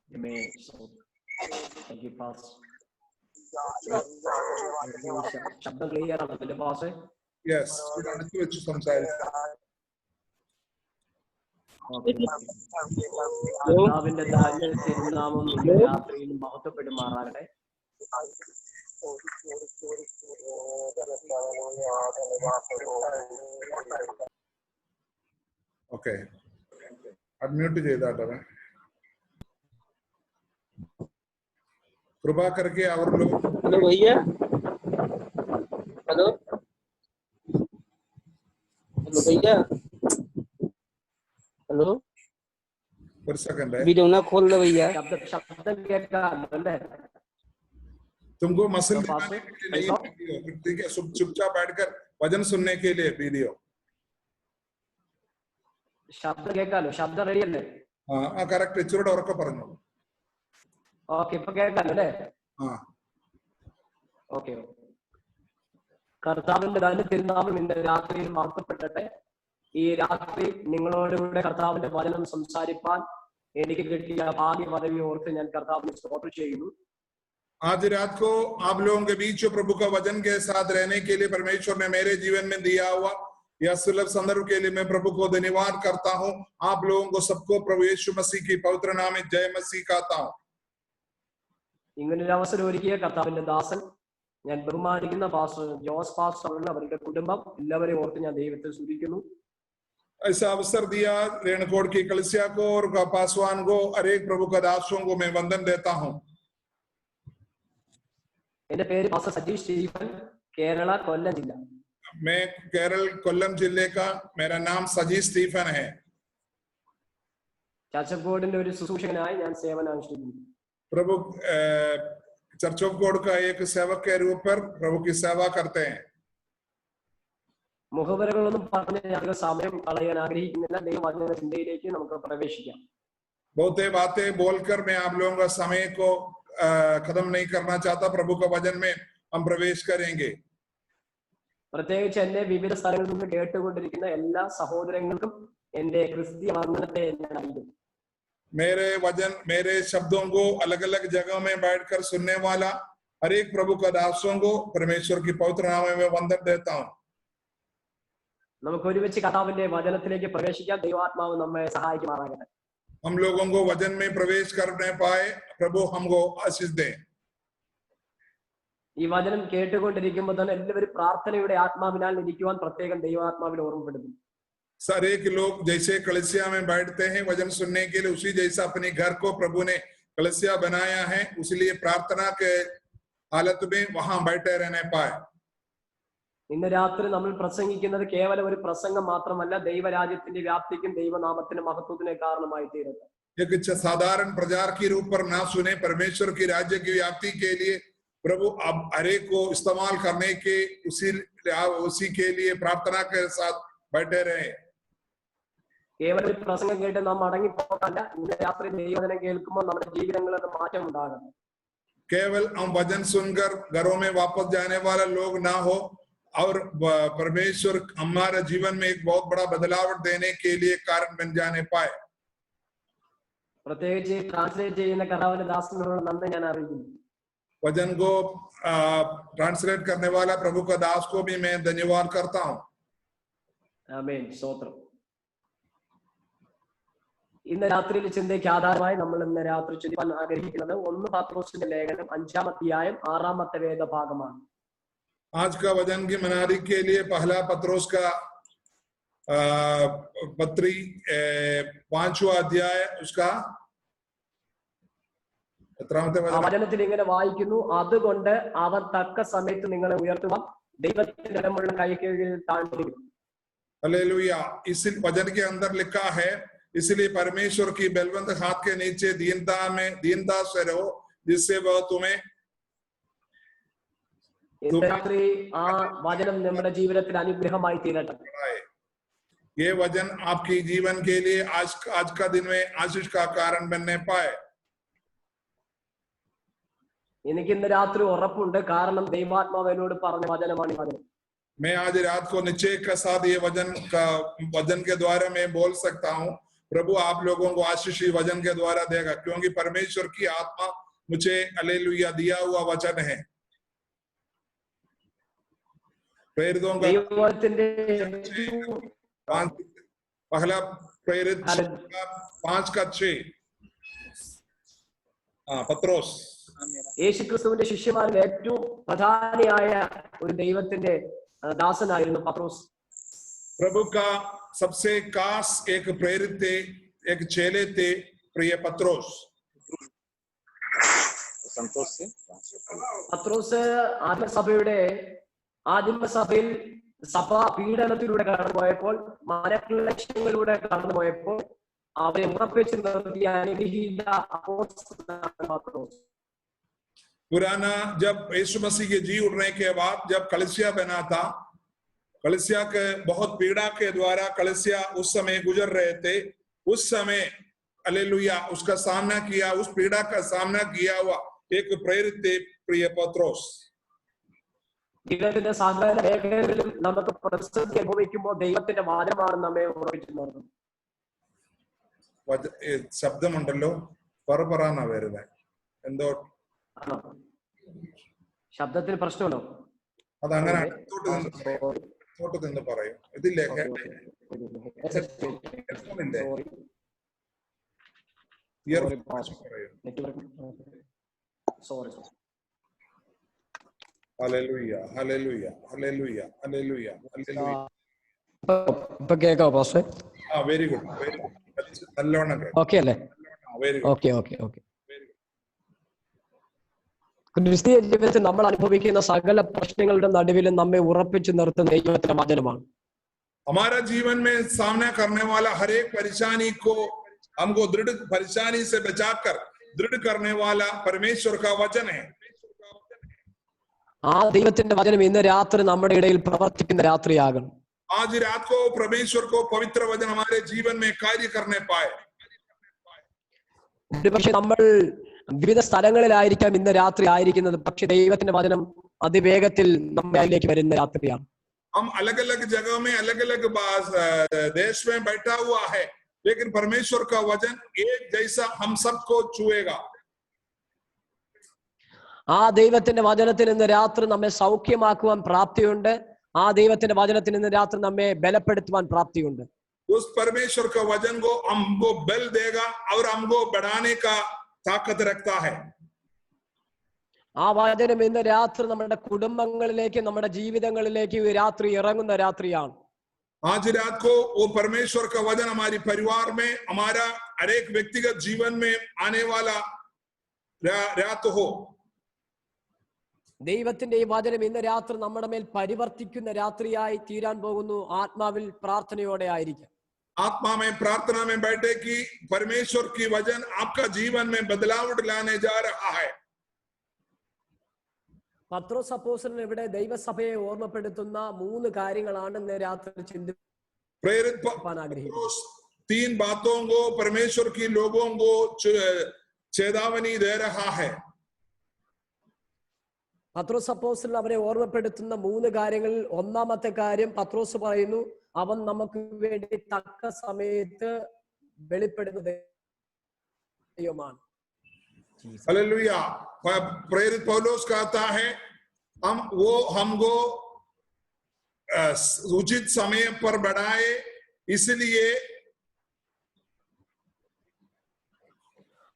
Amen. Thank you, Pastor. ശബ്ദം clear ആണ് അതിന്റെ പാസ്. യെസ്, അടുത്ത് വെച്ച് സംസാരിക്കാം. കർത്താവിന്റെ തിരുനാമം ഇന്ന് രാത്രിയിൽ മഹത്വപ്പെടുമാറാകട്ടെ. Okay, unmute ചെയ്താട്ടെ. कृपा करके और लोग हेलो भैया, हेलो हेलो भैया, हेलो एक सेकंड है, वीडियो ना खोल लो भैया. ശബ്ദം കേൾക്കാമല്ലേ? तुमको मसल दिखाने के लिए नहीं वीडियो, ठीक है? चुपचाप बैठकर वचन सुनने के लिए वीडियो. ശബ്ദം കേൾക്കാലോ? ശബ്ദം റെഡി അല്ലേ? കറക്റ്റ്. ഇച്ചിരി ഉറക്കെ പറഞ്ഞു. ഓക്കെ, ഇപ്പൊ കേൾക്കാലോ അല്ലേ? ഓക്കെ. കർത്താവിന്റെ തിരുനാമം ഇന്ന് രാത്രിയിൽ മഹത്വപ്പെടട്ടെ. ഈ രാത്രി നിങ്ങളോടുകൂടെ കർത്താവിന്റെ വചനം സംസാരിപ്പാൻ എനിക്ക് കിട്ടിയ ഭാഗ്യ പദവി ഓർത്ത് ഞാൻ കർത്താവിനെ സ്തോത്രം ചെയ്യുന്നു. आज रात को आप लोगों के बीच प्रभु का वचन के साथ रहने के लिए परमेश्वर ने मेरे जीवन में दिया हुआ यह सुलभ संदर्भ के लिए मैं प्रभु को धन्यवाद करता हूं. आप लोगों को सबको प्रभु यीशु मसीह की पवित्र नाम में जय मसीह कहता हूं. ഇങ്ങനൊരു അവസരം ഒരുക്കിയ കർത്താവിന്റെ ദാസൻ, ഞാൻ ബഹുമാനിക്കുന്ന പാസ്റ്റർ ജോസ് പാസ്റ്റർ അവരുടെ കുടുംബം എല്ലാവരെയും ഓർത്ത് ഞാൻ ദൈവത്തെ സ്തുതിക്കുന്നു. ऐसा अवसर दिया रेणकोट की कलीसिया को और पासवान को हर एक प्रभु का दासों को मैं वंदन देता हूं. എന്റെ പേര് പാസ്റ്റർ സജീഷ് സ്റ്റീഫൻ, കേരള കൊല്ലം ജില്ല. मैं केरल कोल्लम जिले का, मेरा नाम सजीश स्टीफन है. ചർച്ച് ഓഫ് ഗോഡിന്റെ ഒരു ശുശ്രൂഷകനായി ഞാൻ സേവനം അനുഷ്ഠിക്കുന്നു. प्रभु चर्च ऑफ गॉड का एक सेवक के रूप पर प्रभु की सेवा करते हैं. മുഖവരകളൊന്നും പറഞ്ഞ് ഞങ്ങൾ സമയം കളയാൻ ആഗ്രഹിക്കുന്നില്ല. ദൈവവചന ചിന്തയിലേക്ക് നമുക്ക് പ്രവേശിക്കാം. बहुत बातें बोलकर मैं आप लोगों का समय को खत्म नहीं करना चाहता. प्रभु का वचन में हम प्रवेश करेंगे. പ്രത്യേകിച്ച് എന്നെ വിവിധ സ്ഥലങ്ങളിൽ നിന്ന് കേട്ടുകൊണ്ടിരിക്കുന്ന എല്ലാ സഹോദരങ്ങൾക്കും എന്റെ ക്രിസ്തീയ വന്ദനത്തെ ഞാൻ അറിയിക്കുന്നു. मेरे वचन, मेरे शब्दों को अलग अलग जगहों में बैठकर सुनने वाला हर एक प्रभु का दासों को परमेश्वर की पवित्र नाम में वंदन देता हूं. നമുക്ക് ഒരുമിച്ച് കർത്താവിന്റെ വചനത്തിലേക്ക് പ്രവേശിക്കാം. ദൈവാത്മാവ് നമ്മെ സഹായിക്കുമാറാകട്ടെ. हम लोगों को वचन में प्रवेश करने पाए, प्रभु हमको आशीष दे. ഈ വചനം കേട്ടുകൊണ്ടിരിക്കുമ്പോൾ തന്നെ എല്ലാവരും പ്രാർത്ഥനയുടെ ആത്മാവിനാൽ ഇരിക്കുവാൻ പ്രത്യേകം ദൈവാത്മാവിൽ ഓർമ്മപ്പെടുന്നു. सारे के लोग जैसे कलीसिया में बैठते हैं वचन सुनने के लिए, उसी जैसा अपने घर को प्रभु ने कलीसिया बनाया है, इसलिए प्रार्थना के हालत में वहां बैठे रहने पाए. ഇന്ന് രാത്രി നമ്മൾ പ്രസംഗിക്കുന്നത് കേവലം ഒരു പ്രസംഗം മാത്രമല്ല, ദൈവരാജ്യത്തിന്റെ വ്യാപ്തിക്കും ദൈവനാമത്തിന്റെ മഹത്വത്തിന് കാരണമായി തീരട്ടെ. एक साधारण प्रचार के रूप पर ना सुने, परमेश्वर की राज्य की व्याप्ति के लिए प्रभु अब हरेक को इस्तेमाल करने के उसी के लिए प्रार्थना के साथ बैठे रहे. കേവലം ഒരു പ്രസംഗം കേട്ട് നാം മടങ്ങിപ്പോകല്ല. ഇന്ന് രാത്രി ദൈവവചനം കേൾക്കുമ്പോൾ നമ്മുടെ ജീവിതങ്ങളിൽ മാറ്റം ഉണ്ടാകണം. केवल हम वचन सुनकर घरों में वापस जाने वाला लोग ना हो, और परमेश्वर हमारे जीवन में एक बहुत बड़ा बदलाव देने के लिए कारण बन जाने पाए. പ്രത്യേകിച്ച് ട്രാൻസ്ലേറ്റ് ചെയ്യുന്ന കർത്താവിന്റെ ദാസനോട് നന്ദി ഞാൻ അറിയിക്കുന്നു. वचन को ट्रांसलेट करने वाला प्रभु का दास को भी मैं धन्यवाद करता हूं. ആമേൻ, സ്തോത്രം. ഇന്ന് രാത്രിയിൽ ചിന്തയ്ക്ക് ആധാരമായി നമ്മൾ ഇന്ന് രാത്രി ചിന്തിക്കാൻ ആഗ്രഹിക്കുന്നത് 1 പത്രോസിന്റെ ലേഖനം 5-ാം അധ്യായം 6-ാമത്തെ വേദഭാഗമാണ്. आज का वचन की मनारी के लिए पहला पत्रोस का पत्री 5वां अध्याय उसका വചനത്തിൽ ഇങ്ങനെ വായിക്കുന്നു, അതുകൊണ്ട് അവൻ തക്ക സമയത്ത് നിങ്ങളെ ഉയർത്തുവാൻ ദൈവത്തിന്റെ ബലമുള്ള കൈക്കീഴിൽ താഴ്ന്നിരിക്കുന്നു. हालेलुया. इस वचन के अंदर लिखा है, इसलिए परमेश्वर की बलवंत हाथ के नीचे दीनता से रहो, जिससे वह तुम्हें രാത്രി ആ വചനം നമ്മുടെ ജീവിതത്തിൽ അനുഗ്രഹമായി തീരട്ടെ. ये वचन आपके जीवन के लिए आज का दिन में आशीष का कारण बनने पाए. എനിക്ക് ഇന്ന് രാത്രി ഉറപ്പുണ്ട്, കാരണം ദൈവാത്മാവ് എന്നോട് പറഞ്ഞ വചനമാണ് ഈ വചനം. मैं आज रात को निश्चय के साथ ये वचन के द्वारा मैं बोल सकता हूँ, प्रभु आप लोगों को आशीषी वचन के द्वारा देगा, क्योंकि परमेश्वर की आत्मा मुझे हालेलुया दिया हुआ वचन है। प्रेरितों का ദൈവത്തിന്റെ पहला प्रेरित 5:6 പത്രോസ് യേശുക്രിസ്തുവിന്റെ ശിഷ്യന്മാരിൽ ഏറ്റവും പ്രധാനിയായ ഒരു ദൈവത്തിന്റെ ദാസനായിരുന്നു പത്രോസ്. प्रभु का सबसे खास एक प्रेरित थे, एक चेले थे प्रिय पत्रोस। പത്രോസ് ആദിമസഭയിൽ സഭ പീഡനത്തിലൂടെ കടന്നുപോയപ്പോൾ, മനക്ലേശങ്ങളിലൂടെ കടന്നുപോയപ്പോൾ അവരെ ഉറപ്പിച്ചു നിർത്തിയ അനുഗ്രഹീത അപ്പോസ്തലനാണ് പത്രോസ്. पुराना जब यीशु मसीह के जी उठने के बाद जब कलीसिया बना था, कलीसिया के बहुत पीड़ा के द्वारा कलीसिया उस समय गुजर रहे थे, उस समय हालेलुया उसका सामना किया, उस पीड़ा का सामना किया हुआ एक प्रेरित थे प्रिय पत्रोस। ജീവിതത്തിന്റെ സകല മേഖലകളിലും നമുക്ക് പ്രതിസന്ധി അനുഭവിക്കുമ്പോൾ ദൈവത്തിന്റെ വാചകമാണ് നമ്മെ ഉറപ്പിച്ചു നിർത്തുന്നത്. ശബ്ദമുണ്ടല്ലോ, പറന്നാ വരുന്നത് എന്തോ ശബ്ദത്തിന് പ്രശ്നമുണ്ടോ? അതങ്ങനെ തോട്ട് നിന്ന് പറയും. ഇതില്ലേ hallelujah hallelujah hallelujah hallelujah hallelujah. ഇപ്പൊ കേക്കാവോ pastor? Very good, very good, നല്ലോണം ഓക്കെ അല്ലേ? Very good. Okay okay okay. ക്രിസ്തീയ ജീവിതത്തിൽ നമ്മൾ അനുഭവിക്കുന്ന സകല പ്രശ്നങ്ങളുടെ നടുവിലും നമ്മെ ഉറപ്പിച്ചു നിർത്തുന്ന ദൈവത്തിന്റെ വചനമാണ്. हमारा जीवन में सामना करने वाला हर एक परेशानी को हमको दृढ़ परेशानी से बचाकर दृढ़ करने वाला परमेश्वर का वचन है। ആ ദൈവത്തിന്റെ വചനം ഇന്ന് രാത്രി നമ്മുടെ ഇടയിൽ പ്രവർത്തിക്കുന്ന രാത്രിയാകണം. आज रात को परमेश्वर को पवित्र वचन हमारे जीवन में कार्य करने पाए। ഒരുപക്ഷെ നമ്മൾ വിവിധ സ്ഥലങ്ങളിലായിരിക്കാം ഇന്ന് രാത്രി ആയിരിക്കുന്നത്, പക്ഷെ ദൈവത്തിന്റെ വചനം അതിവേഗത്തിൽ നമ്മുടെ അതിലേക്ക് വരുന്ന രാത്രിയാണ്. हम अलग अलग जगह में अलग अलग देश में बैठा हुआ है, लेकिन परमेश्वर का वचन एक जैसा हम सबको छुएगा। ആ ദൈവത്തിന്റെ വചനത്തിൽ ഇന്ന് രാത്രി നമ്മെ സൗഖ്യമാക്കുവാൻ പ്രാപ്തിയുണ്ട്. ആ ദൈവത്തിന്റെ വചനത്തിൽ ഇന്ന് രാത്രി നമ്മെ ബലപ്പെടുത്തുവാൻ പ്രാപ്തിയുണ്ട്. उस परमेश्वर का वचन को हमको बल देगा और हमको बढ़ाने का ताकत रखता है। ആ വചനം ഇന്ന് രാത്രി നമ്മുടെ കുടുംബങ്ങളിലേക്ക്, നമ്മുടെ ജീവിതങ്ങളിലേക്ക് ഈ രാത്രി ഇറങ്ങുന്ന രാത്രിയാണ്. आज रात को वो परमेश्वर का वचन हमारी परिवार में, हमारा हर एक व्यक्तिगत जीवन में आने वाला रात हो। ദൈവത്തിന്റെ ഈ വചനം ഇന്ന് രാത്രി നമ്മുടെ മേൽ പരിവർത്തിക്കുന്ന രാത്രിയായി തീരാൻ പോകുന്നു. ആത്മാവിൽ പ്രാർത്ഥനയോടെ ആയിരിക്കും. आत्मा में प्रार्थना में बैठे कि परमेश्वर की वचन आपका जीवन में बदलाव लाने जा रहा है। പത്രോസ് അപ്പോസ്തലൻ ഇവിടെ ദൈവസഭയെ ഓർമ്മപ്പെടുത്തുന്ന 3 കാര്യങ്ങളാണ് ഇന്ന് രാത്രി ചിന്തിക്കാൻ ആഗ്രഹിക്കുന്നത്. 3 बातों को परमेश्वर की लोगों को चेतावनी दे रहा है। പത്രോസ് അപ്പോസ്തലൻ അവരെ ഓർമ്മപ്പെടുത്തുന്ന 3 കാര്യങ്ങളിൽ ഒന്നാമത്തെ കാര്യം പത്രോസ് പറയുന്നു, അവൻ നമുക്ക് വേണ്ടി തക്ക സമയത്ത് വെളിപ്പെടുന്ന ദൈവമാണ്. हालेलुया। प्रेरित पौलुस कहता है वो हमको उचित समय पर बढ़ाए, इसलिए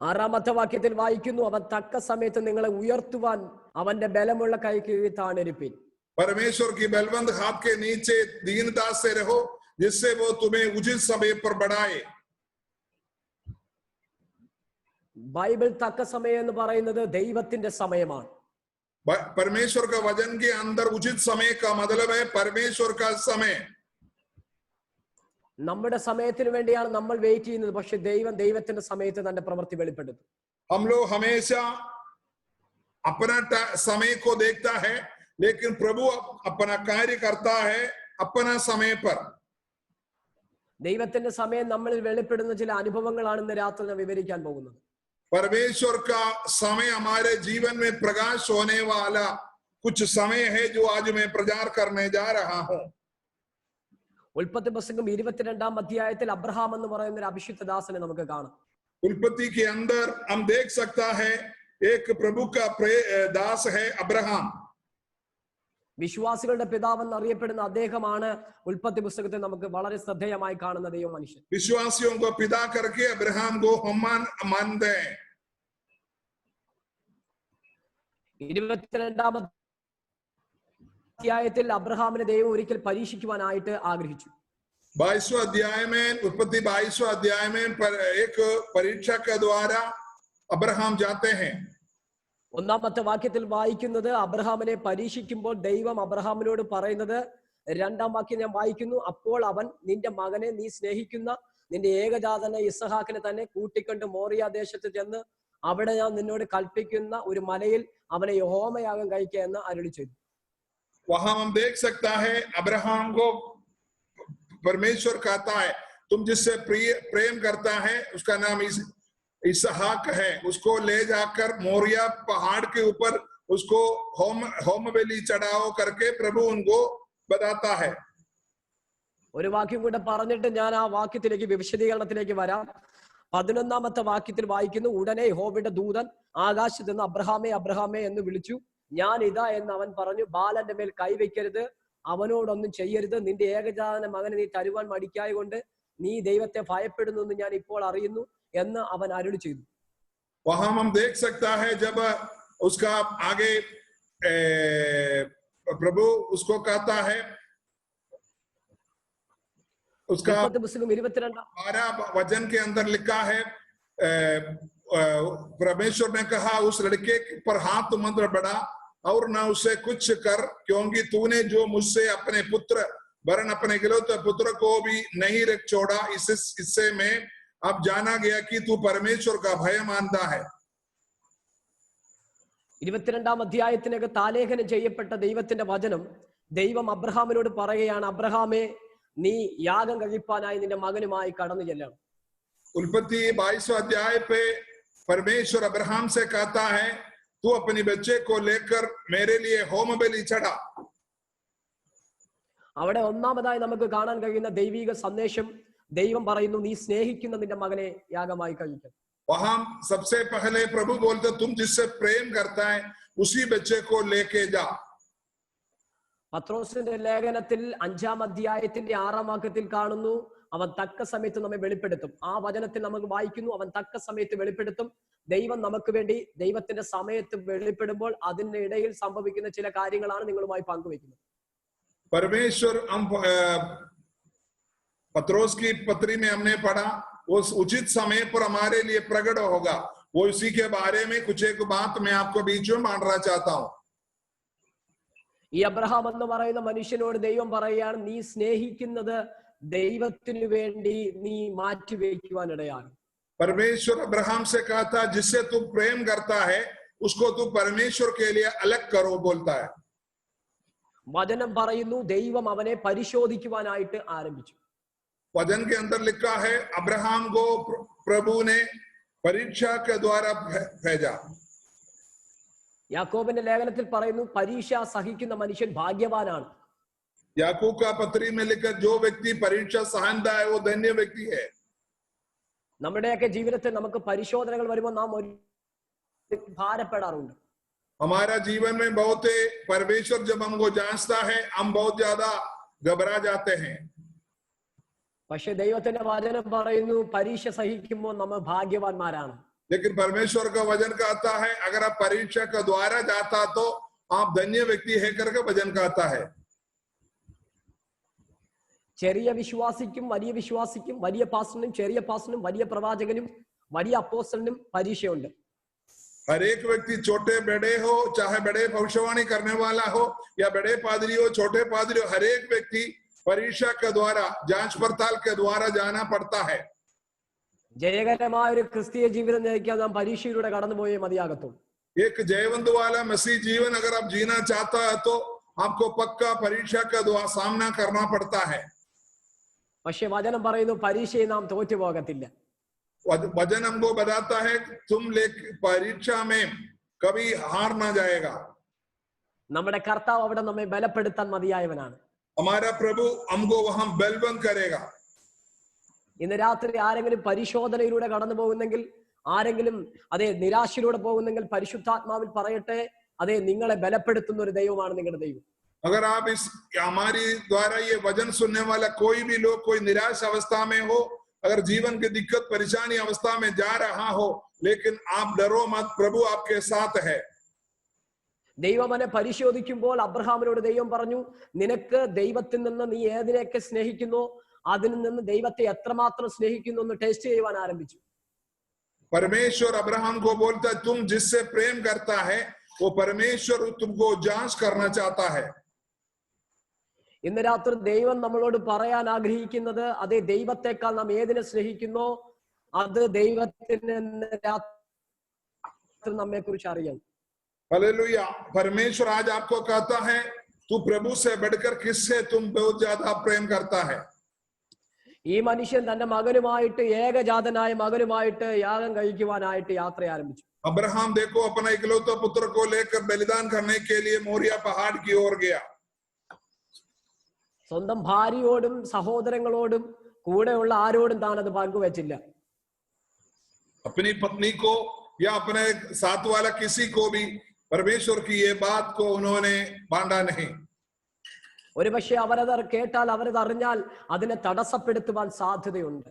6ാമത്തെ വാക്യത്തിൽ വായിക്കുന്നു, അവൻ തക്ക സമയത്ത് നിങ്ങളെ ഉയർത്തുവാൻ അവന്റെ ബലമുള്ള കൈ കീഴിൽ താണിരിപ്പിൻ. परमेश्वर की बलवंत हाथ के नीचे दीनता से रहो, जिससे वो तुम्हें उचित समय पर बढ़ाए। ബൈബിൾ തക്ക സമയം എന്ന് പറയുന്നത് ദൈവത്തിന്റെ സമയമാണ്. परमेश्वर का वचन के अंदर उचित समय का मतलब है परमेश्वर का समय। നമ്മുടെ സമയത്തിന് വേണ്ടിയാണ് നമ്മൾ വെയിറ്റ് ചെയ്യുന്നത്, പക്ഷെ ദൈവം ദൈവത്തിന്റെ സമയത്ത് തന്റെ പ്രവൃത്തി വെളിപ്പെടുത്തും. हम लोग हमेशा अपना समय को देखता है, लेकिन प्रभु अपना कार्य करता है अपना समय पर। ദൈവത്തിന്റെ സമയം നമ്മളിൽ വെളിപ്പെടുന്ന ചില അനുഭവങ്ങളാണ് ഇന്ന് രാത്രി ഞാൻ വിവരിക്കാൻ പോകുന്നത്. परमेश्वर का समय हमारे जीवन में प्रकाश होने वाला कुछ समय है जो आज मैं प्रचार करने जा रहा हूं। ഉൽപ്പത്തി പുസ്തകം 22-ാം അധ്യായത്തിൽ അബ്രഹാം എന്ന് പറയുന്ന ഒരു അഭിഷിക്ത ദാസനെ നമുക്ക് കാണാം. उत्पत्ति के अंदर हम देख सकता है एक प्रभु का दास है अब्राहम. വിശ്വാസികളുടെ പിതാവെന്ന് അറിയപ്പെടുന്ന അദ്ദേഹമാണ് ഉൽപ്പത്തി പുസ്തകത്തിൽ നമുക്ക് വളരെ ശ്രദ്ധേയമായി കാണുന്ന ദൈവ മനുഷ്യൻ. विश्वासियों को पिता करके अब्राहम को हम मानते हैं. 22-ാം അധ്യായത്തിൽ അബ്രഹാമിനെ ദൈവം ഒരിക്കൽ പരീക്ഷിക്കുവാനായിട്ട് ആഗ്രഹിച്ചു. 22वें अध्याय में उत्पत्ति 22वें अध्याय में एक परीक्षा के द्वारा अब्राहम जाते हैं. ഒന്നാമത്തെ വാക്യത്തിൽ വായിക്കുന്നത് അബ്രഹാമിനെ പരീക്ഷിക്കുമ്പോൾ ദൈവം അബ്രഹാമിനോട് പറയുന്നത്, 2-ാം വാക്യം ഞാൻ വായിക്കുന്നു, അപ്പോൾ അവൻ നിന്റെ മകനെ നീ സ്നേഹിക്കുന്ന നിന്റെ ഏകജാതനെ ഇസ്ഹാക്കിനെ തന്നെ കൂട്ടിക്കൊണ്ട് മോറിയ ദേശത്ത് ചെന്ന് അവിടെ ഞാൻ നിന്നോട് കൽപ്പിക്കുന്ന ഒരു മലയിൽ അവനെ യഹോവയാഗം കഴിക്കുക എന്ന് അരുളി ചെയ്തു. वहां हम देख सकता है अब्राहम को परमेश्वर कहता है तुम जिससे प्रेम करता है उसका नाम इसहाक है, उसको ले जाकर मोरिया पहाड़ के ऊपर उसको होम बलि चढ़ाओ करके प्रभु उनको बताता है. ഒരു വാക്യം കൂടെ പറഞ്ഞിട്ട് ഞാൻ ആ വാക്യത്തിലേക്ക് വിശദീകരണത്തിലേക്ക് വരാം. 11-ാമത്തെ വാക്യത്തിൽ വായിക്കുന്നു, ഉടനെ യഹോവയുടെ ദൂതൻ ആകാശത്ത് നിന്ന് അബ്രഹാമേ അബ്രഹാമേ എന്ന് വിളിച്ചു. ഞാൻ ഇതാ എന്ന് അവൻ പറഞ്ഞു, ബാലന്റെ മേൽ കൈവയ്ക്കരുത്, അവനോടൊന്നും ചെയ്യരുത്, നിന്റെ ഏകജാതന മകനെ നീ തരുവാൻ മടിക്കായ കൊണ്ട് നീ ദൈവത്തെ ഭയപ്പെടുന്നു എന്ന് ഞാൻ ഇപ്പോൾ അറിയുന്നു എന്ന് അവൻ അരുളി ചെയ്തു. वहां हम देख सकता है जब उसका आगे प्रभु उसको कहता है, उसका 12 वचन के अंदर लिखा है परमेश्वर ने कहा उस लड़के पर हाथ मत बढ़ा और ना उसे कुछ कर, क्योंकि तूने जो मुझसे अपने पुत्र वरन अपने गिलोते पुत्र को भी नहीं रख छोड़ा. इससे में अब जाना गया कि तू परमेश्वर का भय मानता है. 22-ാം അധ്യായത്തിനകത്ത് ആലേഖനം ചെയ്യപ്പെട്ട ദൈവത്തിന്റെ വചനം ദൈവം അബ്രഹാമിനോട് പറയുകയാണ്, അബ്രഹാമേ നീ യാഗം കഴിപ്പാനായി നിന്റെ മകനുമായി കടന്നു ചെല്ലണം. उत्पत्ति 22वें अध्याय पे परमेश्वर अब्राहम से कहता है तू अपने बच्चे को लेकर मेरे लिए होम बलि चढ़ा. അവിടെ ഒന്നാമതായി നമുക്ക് കാണാൻ കഴിയുന്ന ദൈവിക സന്ദേശം, ദൈവം പറയുന്നു നീ സ്നേഹിക്കുന്ന നിന്റെ മകനെ യാഗമായി കഴിക്കണം. वहां सबसे पहले प्रभु बोलते तुम जिससे प्रेम करता है उसी बच्चे को लेके जा. പത്രോസിന്റെ ലേഖനത്തിൽ 5-ാം അധ്യായത്തിന്റെ 6-ാം വാക്യത്തിൽ കാണുന്നു, അവൻ തക്ക സമയത്ത് നമ്മെ വെളിപ്പെടുത്തും. ആ വചനത്തിൽ നമുക്ക് വായിക്കുന്നു, അവൻ തക്ക സമയത്ത് വെളിപ്പെടുത്തും. ദൈവം നമുക്ക് വേണ്ടി ദൈവത്തിന്റെ സമയത്ത് വെളിപ്പെടുമ്പോൾ അതിന്റെ ഇടയിൽ സംഭവിക്കുന്ന ചില കാര്യങ്ങളാണ് നിങ്ങളുമായി പങ്കുവെക്കുന്നത്. परमेश्वर हम पत्रोस की पत्री में हमने पढ़ा उस उचित समय पर हमारे लिए प्रकट होगा. वो इसी के बारे में कुछ एक बात मैं आपको बीच में बांटना चाहता हूं. ഈ അബ്രഹാം എന്ന് പറയുന്ന മനുഷ്യനോട് ദൈവം പറയുകയാണ്, നീ സ്നേഹിക്കുന്നത് ദൈവത്തിനു വേണ്ടി നീ മാറ്റിവെക്കുവാനിടയാണ്. परमेश्वर अब्राहम से कहा था जिससे तू प्रेम करता है उसको तू परमेश्वर के लिए अलग करो बोलता है. വചനം പറയുന്നു ദൈവം അവനെ പരിശോധിക്കുവാനായിട്ട് ആരംഭിച്ചു. वचन के अंदर लिखा है अब्राहम को प्रभु ने परीक्षा के द्वारा भेजा. യാക്കോബിന്റെ ലേഖനത്തിൽ പറയുന്നു പരീക്ഷ സഹിക്കുന്ന മനുഷ്യൻ ഭാഗ്യവാനാണ്. याकूब का पत्री में लिखा जो व्यक्ति परीक्षा सहनता है वो धन्य व्यक्ति है. നമ്മുടെയൊക്കെ ജീവിതത്തിൽ നമുക്ക് പരിശോധനകൾ വരുമ്പോൾ നാം ഒരു ഭാരപ്പെടാറുണ്ട്. हमारा जीवन में बहुत परमेश्वर जब हमको जांचता है हम बहुत ज्यादा घबरा जाते हैं. പക്ഷെ ദൈവത്തിന്റെ വചനം പറയുന്നു പരീക്ഷ സഹിക്കുമ്പോൾ നമ്മൾ ഭാഗ്യവാന്മാരാണ്. लेकिन परमेश्वर का वचन कहता है अगर आप परीक्षा के द्वारा जाता तो आप धन्य व्यक्ति है करके वचन कहता है. ചെറിയ വിശ്വാസിക്കും വലിയ വിശ്വാസിക്കും, വലിയ പാസ്റ്ററിനും ചെറിയ പാസ്റ്ററിനും, വലിയ പ്രവാചകനും വലിയ അപ്പോസ്തലനും പരീക്ഷയുണ്ട്. हर एक व्यक्ति छोटे बड़े हो, चाहे बड़े भविष्यवाणी करने वाला हो या बड़े पादरी हो छोटे पादरी हो, हर एक व्यक्ति परीक्षा के द्वारा जांच पड़ताल के द्वारा जाना पड़ता है. ജയകരമായ ഒരു ക്രിസ്തീയ ജീവിതം നയിക്കാൻ നാം പരീക്ഷയിലൂടെ കടന്നുപോയേ മതിയാകത്തുള്ളൂ. एक जयवंत वाला मसीह जीवन अगर आप जीना चाहता है तो आपको पक्का परीक्षा का सामना करना पड़ता है. പക്ഷെ വചനം പറയുന്നു പരീക്ഷയെ നാം തോറ്റുപോകത്തില്ല. वचन हमको बताता है तुम परीक्षा में कभी हार ना जाएगा. നമ്മുടെ കർത്താവ് അവിടെ നമ്മെ ബലപ്പെടുത്താൻ മതിയായവനാണ്. हमारा प्रभु हमको वहां बलवंत करेगा। ഇന്ന് രാത്രി ആരെങ്കിലും പരിശോധനയിലൂടെ കടന്നു പോകുന്നെങ്കിൽ, ആരെങ്കിലും അതെ നിരാശയിലൂടെ പോകുന്നെങ്കിൽ, പരിശുദ്ധാത്മാവിൽ പറയട്ടെ, അതെ നിങ്ങളെ ബലപ്പെടുത്തുന്ന ഒരു ദൈവമാണ് നിങ്ങളുടെ ദൈവം. अगर आप इस हमारी द्वारा ये वचन सुनने वाला कोई भी लोग कोई निराश अवस्था में हो, अगर जीवन की दिक्कत परेशानी अवस्था में जा रहा हो, लेकिन आप डरो मत, प्रभु आपके साथ है। ദൈവം അവനെ പരിശോധിക്കുമ്പോൾ അബ്രഹാമിനോട് ദൈവം പറഞ്ഞു, നിനക്ക് ദൈവത്തിൽ നിന്ന് നീ ഏതിനെയൊക്കെ സ്നേഹിക്കുന്നു, അതിൽ നിന്ന് ദൈവത്തെ എത്രമാത്രം സ്നേഹിക്കുന്നു എന്ന് ടെസ്റ്റ് ചെയ്യുവാൻ ആരംഭിച്ചു. परमेश्वर अब्राहम को बोलता है, तुम जिससे प्रेम करता है वो परमेश्वर तुमको जांच करना चाहता है। ഇന്ന് രാത്രി ദൈവം നമ്മളോട് പറയാൻ ആഗ്രഹിക്കുന്നത്, അതേ ദൈവത്തെക്കാൾ നാം ഏതിനെ സ്നേഹിക്കുന്നോ അത് ദൈവത്തിന് രാത്രി നമ്മെ കുറിച്ച് അറിയാം. हालेलुया। परमेश्वर आज आपको कहता है, तू प्रभु से बढ़कर किससे तुम बहुत ज्यादा प्रेम करता है। ഈ മനുഷ്യൻ തന്റെ മകനുമായിട്ട്, ഏകജാതനായ മകനുമായിട്ട് യാഗം കഴിക്കുവാനായിട്ട് യാത്ര ആരംഭിച്ചു. अब्राहम देखो अपना इकलौता पुत्र को लेकर बलिदान करने के लिए मोरिया पहाड़ की ओर गया। സ്വന്തം ഭാര്യയോടും സഹോദരങ്ങളോടും കൂടെയുള്ള ആരോടും താൻ അത് പങ്കുവച്ചില്ല. अपनी पत्नी को या अपने साथ वाला किसी को भी परमेश्वर की ये बात को उन्होंने बांटा नहीं। ഒരുപക്ഷെ അവരത് കേട്ടാൽ, അവരത് അറിഞ്ഞാൽ അതിനെ തടസ്സപ്പെടുത്തുവാൻ സാധ്യതയുണ്ട്.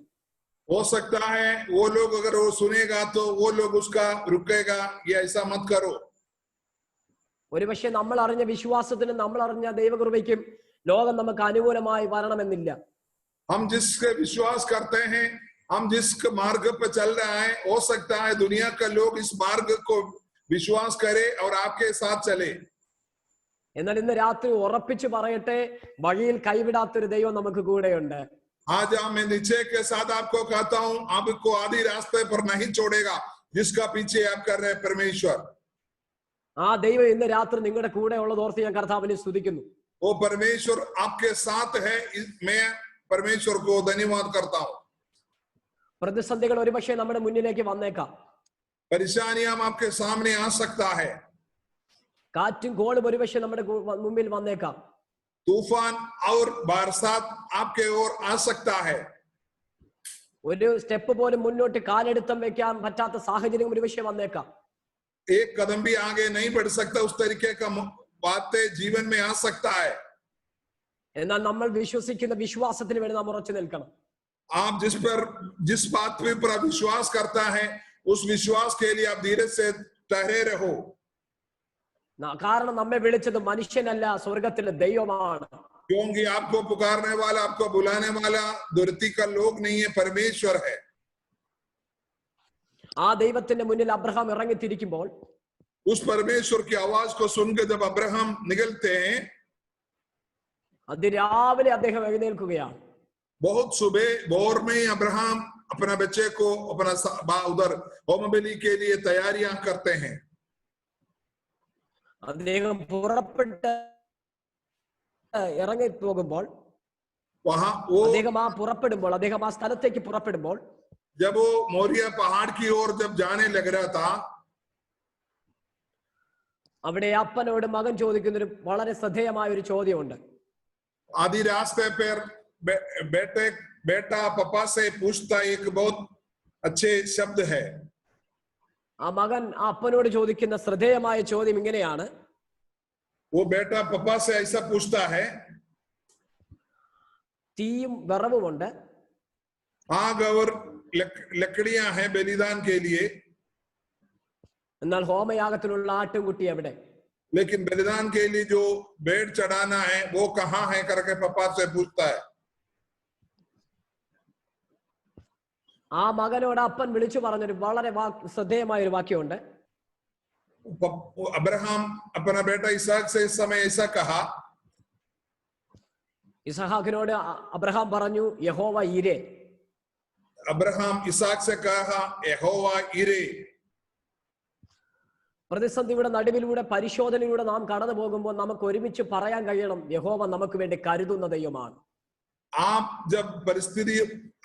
हो सकता है वो लोग अगर वो सुनेगा तो वो लोग उसका रुकेगा, ये ऐसा मत करो। ഒരുപക്ഷെ നമ്മൾ അറിഞ്ഞ വിശ്വാസത്തിനും നമ്മൾ അറിഞ്ഞ ദൈവകൃപയ്ക്കും ലോകം നമുക്ക് അനുകൂലമായി വരണമെന്നില്ല. हम जिसके विश्वास करते हैं, हम जिस मार्ग पे चल रहे हैं, हो सकता है दुनिया का लोग इस मार्ग को विश्वास करे और आपके साथ चले। എന്നാൽ ഇന്ന് രാത്രി ഉറപ്പിച്ചു പറയട്ടെ, വഴിയിൽ കൈവിടാത്തൊരു ദൈവം നമുക്ക് കൂടെയുണ്ട്. आज मैं निश्चय के साथ आपको कहता हूं, आपको आधी रास्ते पर नहीं छोड़ेगा, जिसका पीछे आप कर रहे हैं परमेश्वर। ആ ദൈവം ഇന്ന് രാത്രി നിങ്ങളുടെ കൂടെ ഉള്ളതോർത്ത് ഞാൻ കർത്താവിനെ സ്തുതിക്കുന്നു. वो परमेश्वर आपके साथ है, मैं परमेश्वर को धन्यवाद करता हूं। പ്രതിസന്ധികൾ ഒരുപക്ഷെ നമ്മുടെ മുന്നിലേക്ക് വന്നേക്കാം. परेशानियां आपके सामने आ सकता है। കാറ്റും കോളും ഒരുപക്ഷെ നമ്മുടെ മുമ്പിൽ വന്നേക്കാം. तूफान और बरसात आपके ओर आ सकता है। ഒരു സ്റ്റെപ്പ് പോലും മുന്നോട്ട് കാലെടുത്തം വെക്കാൻ പറ്റാത്ത സാഹചര്യം ഒരുപക്ഷെ വന്നേക്കാം. एक कदम भी आगे नहीं बढ़ सकता, उस तरीके का बातें जीवन में आ सकता है। എന്നാൽ നമ്മൾ വിശ്വസിക്കുന്ന വിശ്വാസത്തിന് വേണ്ടി നാം ഉറച്ചു നിൽക്കണം. आप जिस बात पर आप विश्वास करता है, उस विश्वास के लिए आप धीरज से ठहरे रहो। കാരണം നമ്മെ വിളിച്ചത് മനുഷ്യനല്ല, സ്വർഗത്തിലെ ദൈവമാണ്. क्योंकि आपको पुकारने वाला, आपको बुलाने वाला धरती का लोग नहीं है, परमेश्वर है। ആ ദൈവത്തിന്റെ മുന്നിൽ അബ്രഹാം ഇറങ്ങിത്തിരിക്കുമ്പോൾ, उस परमेश्वर की आवाज को सुनकर जब अब्राहम निकलते हैं, അതിരാവിലെ അദ്ദേഹം എഴുന്നേൽക്കുകയാണ്. बहुत सुबह भोर में अब्राहम अपना बच्चे को अपना उधर होम बलि के लिए तैयारियां करते हैं। അദ്ദേഹം പുറപ്പെട്ട് ഇറങ്ങി പോകുമ്പോൾ, वहां वो അദ്ദേഹം ആ സ്ഥലത്തേക്ക് പുറപ്പെടുമ്പോൾ, जब वो मोरिया पहाड़ की ओर जब जाने लग रहा था, അവിടെ അപ്പനോട് മകൻ ചോദിക്കുന്ന ഒരു വളരെ ശ്രദ്ധേയമായ ഒരു ചോദ്യമുണ്ട്. आधी रास्ते पर बेटा पापा से पूछता एक बहुत अच्छे शब्द है। ആ മകൻ ആ അപ്പനോട് ചോദിക്കുന്ന ശ്രദ്ധേയമായ ചോദ്യം ഇങ്ങനെയാണ്. वो बेटा पापा से ऐसा पूछता है, തീയും വിറവുമുണ്ട്, आग और लकड़ियां हैं बलिदान के लिए, എന്നാൽ ഹോമയാഗത്തിനുള്ള ആട്ടുംകുട്ടി എവിടെ? लेकिन बलिदान के लिए जो भेड़ चढ़ाना है वो कहाँ है करके पापा से पूछता है। ആ മകനോട് അപ്പൻ വിളിച്ചു പറഞ്ഞൊരു വളരെ ശ്രദ്ധേയമായ ഒരു വാക്യമുണ്ട്. अब्राहम अपना बेटा इसहाक से इस समय ऐसा कहा। ഇസഹാക്കിനോട് അബ്രഹാം പറഞ്ഞു, യഹോവ ഈരേ. अब्राहम इसहाक से कहा, यहोवा इरे। പ്രതിസന്ധിയുടെ നടുവിലൂടെ, പരിശോധനയിലൂടെ നാം കടന്നു പോകുമ്പോൾ നമുക്ക് ഒരുമിച്ച് പറയാൻ കഴിയണം, യഹോവ നമുക്ക് വേണ്ടി കരുതുന്ന ദൈവമാണ്. आप जब परिस्थिति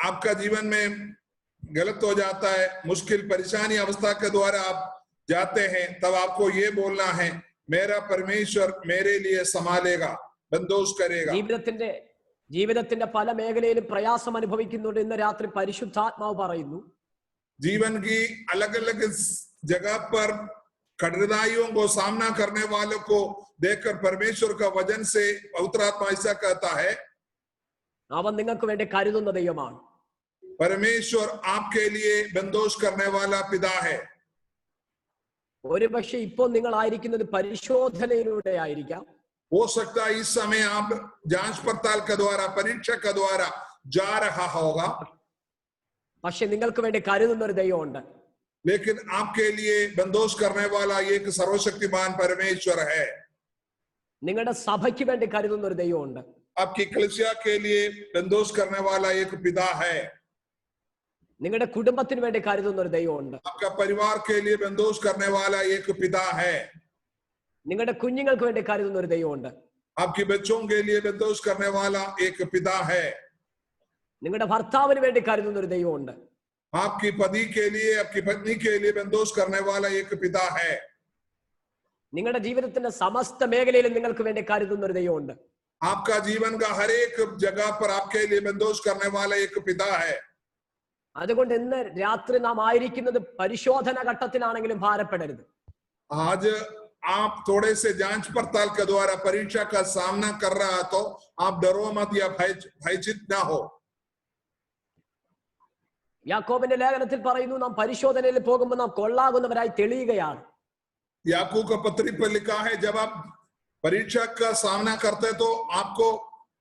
आपका जीवन में गलत हो जाता है, मुश्किल परेशानी अवस्था के द्वारा आप जाते हैं, तब आपको ये बोलना है, मेरा परमेश्वर मेरे लिए संभालेगा, बंदोश करेगा। ജീവിതത്തിന്റെ പല മേഖലയിലും പ്രയാസം അനുഭവിക്കുന്നുണ്ട്. ഇന്ന് രാത്രി പരിശുദ്ധാത്മാവ് പറയുന്നു, जीवन की अलग अलग जगह पर कठिनाइयों को सामना करने वालों को देखकर परमेश्वर का वचन से पवित्र आत्मा ऐसा कहता है, അവൻ നിങ്ങൾക്ക് വേണ്ടി കരുതുന്ന ദൈവമാണ്. परमेश्वर आपके लिए बंदोश करने वाला पिता है। ഒരുപക്ഷെ ഇപ്പോൾ നിങ്ങൾ ആയിരിക്കുന്നത് പരിശോധനയിലൂടെ ആയിരിക്കാം. हो सकता है इस समय आप जांच पड़ताल के द्वारा, परीक्षा के द्वारा जा रहा होगा, പക്ഷെ നിങ്ങൾക്ക് വേണ്ടി കരുതുന്ന ഒരു ദൈവമുണ്ട്. लेकिन आपके लिए बंदोश करने वाला एक सर्वशक्तिमान परमेश्वर है। നിങ്ങളുടെ സഭയ്ക്ക് വേണ്ടി കരുതുന്ന ഒരു ദൈവമുണ്ട്. आपकी कलीसिया के लिए बंदोश करने वाला एक पिता है। നിങ്ങളുടെ കുടുംബത്തിന് വേണ്ടി കരുതുന്ന ഒരു ദൈവമുണ്ട്. आपका परिवार के लिए बंदोश करने वाला एक पिता है। നിങ്ങളുടെ കുഞ്ഞുങ്ങൾക്ക് വേണ്ടി കരുതുന്ന ഒരു ദൈവമുണ്ട്. आपके बच्चों के लिए बंदोश करने वाला एक पिता है। നിങ്ങളുടെ ഭർത്താവിന് വേണ്ടി കരുതുന്ന ഒരു ദൈവമുണ്ട്. आपकी पति के लिए, आपकी पत्नी के लिए बंदोश करने वाला एक पिता है। നിങ്ങളുടെ ജീവിതത്തിന്റെ സമസ്ത മേഖലയിലും നിങ്ങൾക്ക് വേണ്ടി കരുതുന്ന ഒരു ദൈവമുണ്ട്. आपका जीवन का हर एक जगह पर आपके लिए बंदोश करने वाला एक पिता है। അതുകൊണ്ട് ഇന്ന് രാത്രി നാം ആയിരിക്കുന്നത് പരിശോധന ഘട്ടത്തിലാണെങ്കിലും ഭാരപ്പെടരുത്. आज आप थोड़े से जांच पड़ताल के द्वारा परीक्षा का सामना कर रहा तो आप डरो मत या भयचित ना हो। യാക്കോബിന്റെ ലേഖനത്തിൽ പറയുന്നു, നാം പരിശോധനയിൽ പോകുമ്പോൾ നാം കൊള്ളാകുന്നവരായി തെളിയുകയാണ്. याकूब का पत्री पर लिखा है, जब आप परीक्षा का सामना करते तो आपको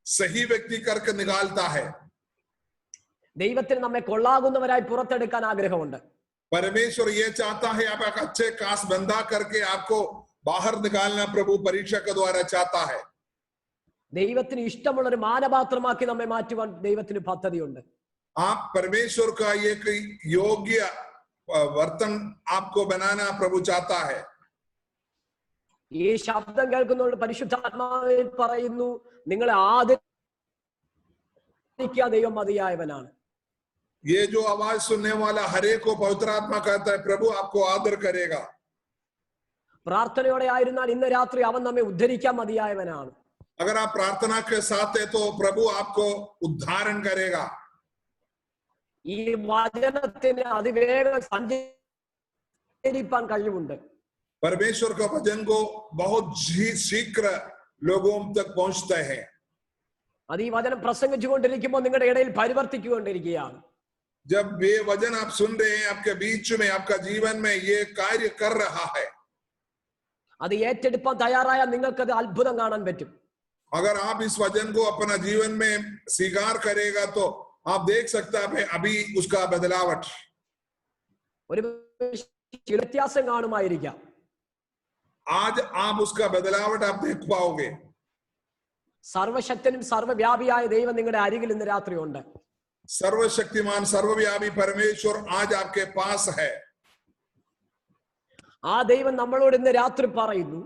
सही व्यक्ति करके निकालता है। ദൈവത്തിന് നമ്മെ കൊള്ളാകുന്നവരായി പുറത്തെടുക്കാൻ ആഗ്രഹമുണ്ട്. परमेश्वर ये चाहता है आप एक अच्छे कास बंधा करके आपको बाहर निकालना प्रभु परीक्षा के द्वारा चाहता है। ദൈവത്തിന് ഇഷ്ടമുള്ള ഒരു മാനപാത്രമാക്കി നമ്മെ മാറ്റുവാൻ ദൈവത്തിന് പദ്ധതിയുണ്ട്. आप परमेश्वर का एक योग्य वर्तन आपको बनाना प्रभु चाहता है। ഈ ശബ്ദം കേൾക്കുന്നവരോട് പരിശുദ്ധാത്മാവിൽ പറയുന്നു, നിങ്ങളെ ആദരിക്കാൻ ദൈവം മതിയായവനാണ്. ये जो आवाज सुनने वाला हरे को पवित्र आत्मा कहता है, प्रभु आपको आदर करेगा। പ്രാർത്ഥനയോടെ ആയിരുന്നാൽ ഇന്ന് രാത്രി അവൻ നമ്മെ ഉദ്ധരിക്കാൻ മതിയായവനാണ്. अगर आप प्रार्थना के साथ है तो प्रभु आपको उद्धारण करेगा। ഈ വചനത്തിന് അതിവേഗം സഞ്ചരിപ്പാൻ കഴിവുണ്ട്. परमेश्वर का वचन को बहुत शीघ्र लोगों तक पहुंचते हैं। അത് ഈ വചനം പ്രസംഗിച്ചുകൊണ്ടിരിക്കുമ്പോൾ നിങ്ങളുടെ ഇടയിൽ പരിവർത്തിച്ചുകൊണ്ടിരിക്കുകയാണ്. जब ये वचन आप सुन रहे हैं, आपके बीच में, आपका जीवन में ये कार्य कर रहा है। അത് ഏറ്റെടുപ്പാൻ തയ്യാറായാൽ നിങ്ങൾക്കത് അത്ഭുതം കാണാൻ പറ്റും. अगर आप इस वचन को अपना जीवन में स्वीकार करेगा तो आप देख सकते हैं अभी उसका बदलावट। ഒരു വ്യത്യാസം കാണുമായിരിക്കാം. आज आप उसका बदलावट आप देख पाओगे। സർവശക്തനും സർവവ്യാപിയായ ദൈവം നിങ്ങളുടെ അരികിൽ ഇന്ന് രാത്രിയുണ്ട്. सर्वशक्तिमान सर्वव्यापी परमेश्वर आज आपके पास है। ആ ദൈവം നമ്മളോട് ഇന്ന് രാത്രി പറയുന്നു,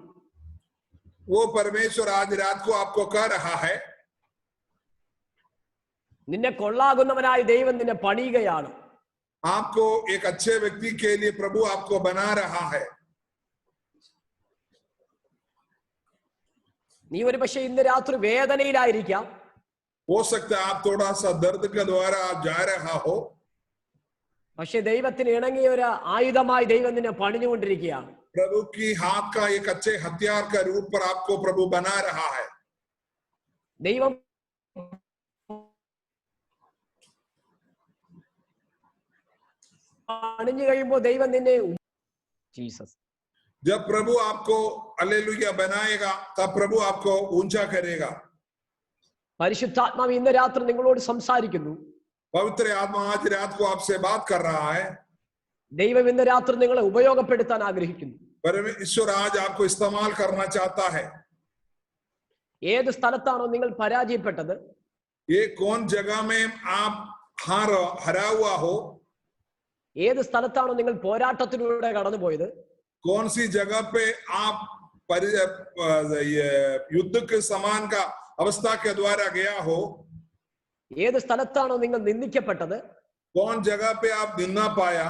वो परमेश्वर आज रात को आपको कह रहा है, നിന്നെ കൊള്ളാകുന്നവനായ ദൈവം നിന്നെ പണിയുകയാണ്. आपको एक अच्छे व्यक्ति के लिए प्रभु आपको बना रहा है। നീ ഒരു പക്ഷെ ഇന്ന് രാത്രി വേദനയിലായിരിക്കാം. हो सकता है आप थोड़ा सा दर्द के द्वारा आप जा रहा हो, പക്ഷെ ദൈവത്തിന് ഇണങ്ങിയ ഒരു ആയുധമായി ദൈവം നിന്നെ പണിഞ്ഞുകൊണ്ടിരിക്കുകയാണ്. प्रभु की हाथ का एक अच्छे हथियार का रूप पर आपको प्रभु बना रहा है। ദൈവം പണിഞ്ഞു കഴിയുമ്പോൾ ദൈവം നിന്നെ ജീസസ് जब प्रभु आपको हालेलुया बनाएगा तब प्रभु आपको ऊंचा करेगा। പരിശുദ്ധാത്മാവ് ഇന്ന് രാത്രി നിങ്ങളോട് സംസാരിക്കുന്നു. पवित्र आत्मा आज रात को आपसे बात कर रहा है। ദൈവം ഇന്ന് രാത്രി നിങ്ങളെ ഉപയോഗപ്പെടുത്താൻ ആഗ്രഹിക്കുന്നു. परमेश्वर आज आपको इस्तेमाल करना चाहता है। ഏത് സ്ഥലത്താണോ നിങ്ങൾ പരാജയപ്പെട്ടത്, ये कौन जगह में आप हरा हुआ हो, ഏത് സ്ഥലത്താണോ നിങ്ങൾ പോരാട്ടത്തിലൂടെ കടന്നുപോയത്, कौन सी जगह पे आप युद्ध के समान का अवस्था के द्वारा गया हो, ഏത് സ്ഥലത്താണോ നിങ്ങൾ നിന്ദിക്കപ്പെട്ടത്, कौन जगह पे आप निंदा पाया,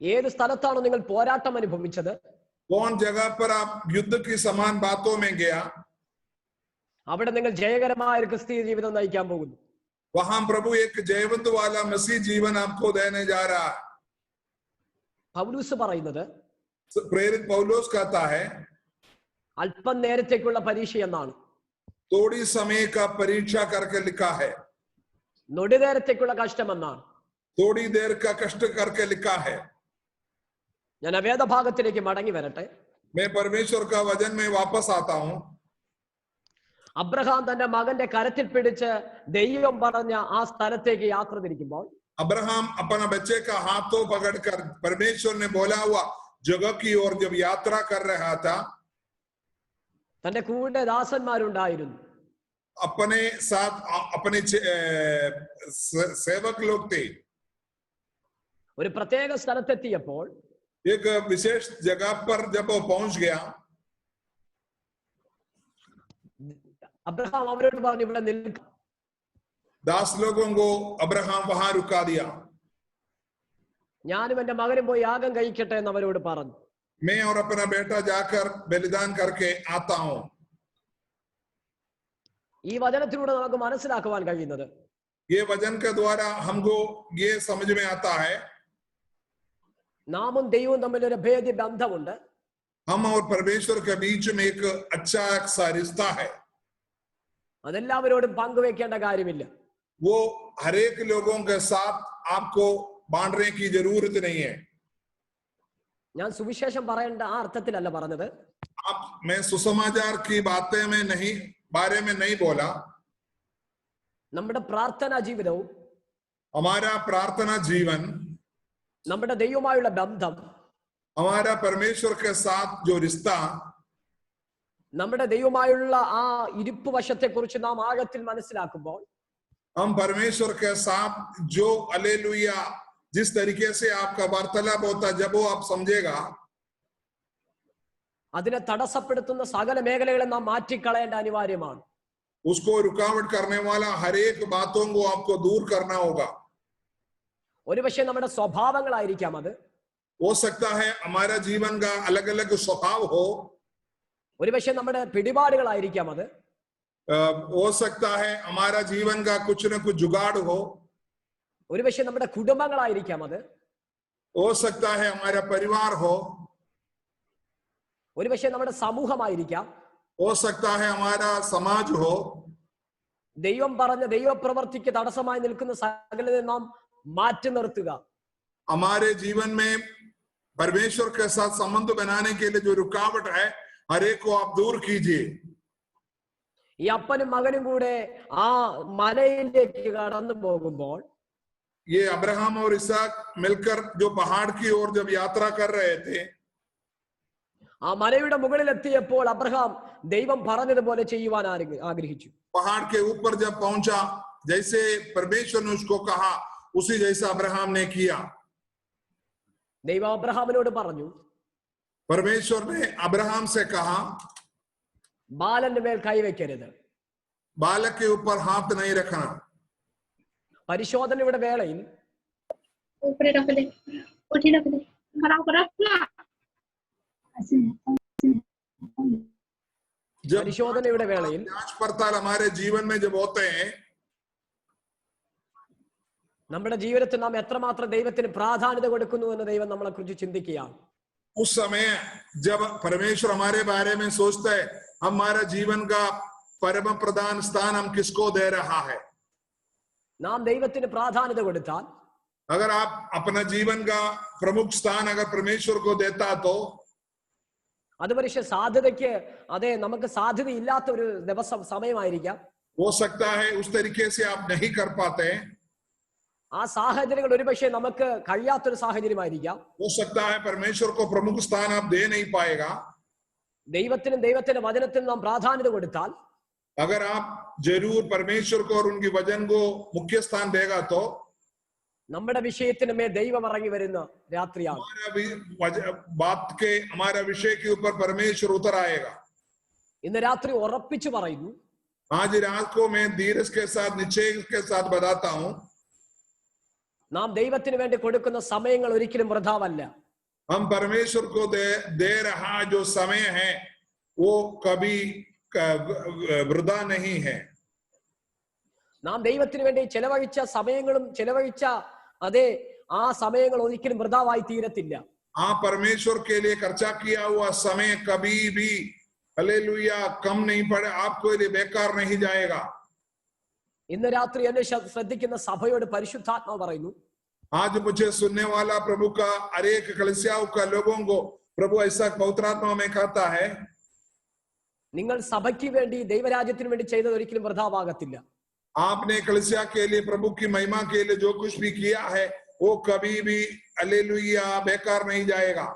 ഏത് സ്ഥലത്താണോ നിങ്ങൾ പോരാട്ടം അനുഭവിച്ചത്, कौन जगह पर आप युद्ध की समान बातों में गया, അവിടെ നിങ്ങൾ ജയകരമായ ഒരു ക്രിസ്തീയ ജീവിതം നയിക്കാൻ പോകുന്നു. वहां प्रभु एक जयवंत वाला मसीह जीवन आपको देने जा रहा है. പൗലൂസ് പറയുന്നത് प्रेरित पौलुस कहता है അല്പം നേരത്തേക്കുള്ള പരീക്ഷ എന്നാണ്. थोड़ी समय का परीक्षा करके लिखा है. നൊടി നേരത്തേക്കുള്ള കഷ്ടം എന്നാണ്. थोड़ी देर का कष्ट करके लिखा है. ഞാൻ വേദഭാഗത്തിലേക്ക് മടങ്ങി വരട്ടെ. मैं परमेश्वर का वचन में वापस आता हूं. അബ്രഹാം തന്റെ മകന്റെ കരത്തിൽ പിടിച്ച് ദൈവം പറഞ്ഞ ആ സ്ഥലത്തേക്ക് യാത്ര തിരിക്കുമ്പോൾ अब्राहम अपना बच्चे का हाथों पकड़कर परमेश्वर ने बोला हुआ जगह की ओर जब यात्रा कर रहा था, തന്റെ കൂടെ ദാസന്മാരുണ്ടായിരുന്നു. अपने साथ अपने सेवक लोग थे. ഒരു പ്രത്യേക സ്ഥലത്തെത്തിയപ്പോൾ एक विशेष जगह पर जब वो पहुंच गया, അബ്രഹാം അവരോട് പറഞ്ഞു ഇവിടെ നിൽക്കുക. दास लोगों को अब्राहम वहां रुका दिया. ഞാനും എന്റെ മകനും പോയി യാഗം കഴിക്കട്ടെ എന്ന് അവരോട് പറഞ്ഞു. मैं और अपना बेटा जाकर बलिदान करके आता हूं. ഈ വചനത്തിലൂടെ നമുക്ക് മനസ്സിലാക്കുവാൻ കഴിയുന്നത് ये वचन के द्वारा हमको ये समझ में आता है നാമും ദൈവവും തമ്മിൽ ഒരു ഭേദ്യ ബന്ധമുണ്ട്. हम और परमेश्वर के बीच में एक अच्छा सा रिश्ता है. അതെല്ലാവരോടും പങ്കുവെക്കേണ്ട കാര്യമില്ല. वो हरेक लोगों के साथ आपको बांटने की जरूरत नहीं है. ഞാൻ സുവിശേഷം പറയേണ്ട ആ അർത്ഥത്തിലല്ല പറഞ്ഞത്. मैं सुसमाचार की बातें में नहीं बारे में नहीं बोला. നമ്മുടെ പ്രാർത്ഥനാ ജീവിതവും हमारा प्रार्थना जीवन, നമ്മുടെ ദൈവവുമായുള്ള ബന്ധം, हमारा परमेश्वर के साथ जो रिश्ता, നമ്മുടെ ദൈവവുമായുള്ള ആ ഇരിപ്പ് വശത്തെക്കുറിച്ച് നാം ആഴത്തിൽ മനസ്സിലാക്കുമ്പോൾ हम परमेश्वर के साथ जो हालेलुया जिस तरीके से आपका वार्तालाप होता, जब वो आप समझेगा, അതിനെ തടസ്സപ്പെടുത്തുന്ന സകല മേഖലകളെ നാം മാറ്റിക്കളയേണ്ട അനിവാര്യമാണ്. उसको रुकावट करने वाला हर एक बातों को आपको दूर करना होगा. ഒരുപക്ഷെ നമ്മുടെ സ്വഭാവങ്ങളായിരിക്കാം അത്. हो सकता है हमारा जीवन का अलग अलग स्वभाव हो. ഒരുപക്ഷെ നമ്മുടെ പിടിപാടുകളായിരിക്കാം അത്. हो सकता है हमारा जीवन का कुछ न कुछ जुगाड़ हो. ഒരുപക്ഷെ നമ്മുടെ കുടുംബങ്ങളായിരിക്കാം അത്. हो सकता है हमारा परिवार हो. ഒരുപക്ഷെ നമ്മുടെ സമൂഹമായിരിക്കാം. हो सकता है हमारा समाज हो. ദൈവം പറഞ്ഞ ദൈവപ്രവർത്തിക്ക് തടസ്സമായി നിൽക്കുന്ന സകലത്തെ നാം മാറ്റി നിർത്തുക. हमारे जीवन में परमेश्वर के साथ संबंध बनाने के लिए जो रुकावट है, हर एक को आप दूर कीजिए. ഈ അപ്പനും മകനും കൂടെ ആ മലയിലേക്ക് കടന്നു പോകുമ്പോൾ ये अब्राहम और इसहाक मिलकर जो पहाड़ की ओर जब यात्रा कर रहे थे, ആ മലയുടെ മുകളിൽ എത്തിയപ്പോൾ അബ്രഹാം ദൈവം പറഞ്ഞതുപോലെ ചെയ്യുവാൻ ആഗ്രഹിച്ചു. पहाड़ के ऊपर जब पहुंचा, जैसे परमेश्वर ने उसको कहा, उसी जैसा अब्राहम ने किया. ദൈവം അബ്രഹാമിനോട് പറഞ്ഞു, परमेश्वर ने अब्राहम से कहा, ബാലന്റെ മേൽ കൈവയ്ക്കരുത്. बालक के ऊपर हाथ नहीं रखना. പരിശോധനയുടെ വേളയിൽ പരിശോധനയുടെ വേളയിൽ जांच पड़ताल हमारे जीवन में जब होते हैं, നമ്മുടെ ജീവിതത്തിൽ നാം എത്രമാത്രം ദൈവത്തിന് പ്രാധാന്യത കൊടുക്കുന്നു എന്ന് ദൈവം നമ്മളെ കുറിച്ച് ചിന്തിക്കുകയാണ്. उस समय जब परमेश्वर हमारे बारे में सोचता है, हमारा जीवन का परम प्रधान स्थान हम किसको दे रहा है. നാം ദൈവത്തിന് പ്രാധാന്യത കൊടുത്താൽ, अगर आप अपना जीवन का प्रमुख स्थान अगर परमेश्वर को देता, तो അത് പക്ഷേ സാധ്യതയ്ക്ക് അതെ നമുക്ക് സാധ്യതയില്ലാത്ത ഒരു ദിവസം സമയമായിരിക്കാം. हो सकता है उस तरीके से आप नहीं कर पाते. ആ സാഹചര്യങ്ങൾ ഒരുപക്ഷെ നമുക്ക് കഴിയാത്തൊരു സാഹചര്യമായിരിക്കാം. हो सकता है परमेश्वर को प्रमुख स्थान आप दे नहीं पाएगा. ദൈവത്തിനും ദൈവത്തിന്റെ വചനത്തിനും നാം പ്രാധാന്യത കൊടുത്താൽ, अगर आप जरूर परमेश्वर को और उनकी वचन को मुख्य स्थान देगा, तो നമ്മുടെ വിഷയത്തിന് മേൽ ദൈവം ഇറങ്ങി വരുന്ന രാത്രിയാണ്. हमारा विषय के ऊपर परमेश्वर उतर आएगा. ഇന്ന് രാത്രി ഉറപ്പിച്ചു പറയുന്നു, आज रात को मैं धीरज के साथ निश्चय के साथ बताता हूं, നാം ദൈവത്തിന് വേണ്ടി കൊടുക്കുന്ന സമയങ്ങൾ ഒരിക്കലും വൃഥാവല്ല. हम परमेश्वर को दे रहा जो समय है, वो कभी वृथा नहीं है। നാം ദൈവത്തിന് വേണ്ടി ചെലവഴിച്ച സമയങ്ങളും ചെലവഴിച്ച അതേ ആ സമയങ്ങൾ ഒരിക്കലും വൃഥാവായി തീരത്തില്ല. आप परमेश्वर के लिए खर्चा किया हुआ समय कभी भी हालेलुया कम नहीं पड़े, आपको लिए बेकार नहीं जाएगा। ഇന്ന് രാത്രി എന്നെ ശ്രദ്ധിക്കുന്ന സഭയോട് പരിശുദ്ധാത്മാവ് പറയുന്നു, आज मुझे सुनने वाला प्रभु का अनेक कलीसियाओं का लोगों को प्रभु ऐसा पवित्र आत्मा में कहता है, നിങ്ങൾ സഭയ്ക്ക് വേണ്ടി ദൈവരാജ്യത്തിന് വേണ്ടി ചെയ്തത് ഒരിക്കലും വൃഥാവാകത്തില്ല. आपने कलीसिया के लिए प्रभु की महिमा के लिए जो कुछ भी किया है वो कभी भी हालेलुया बेकार नहीं जाएगा।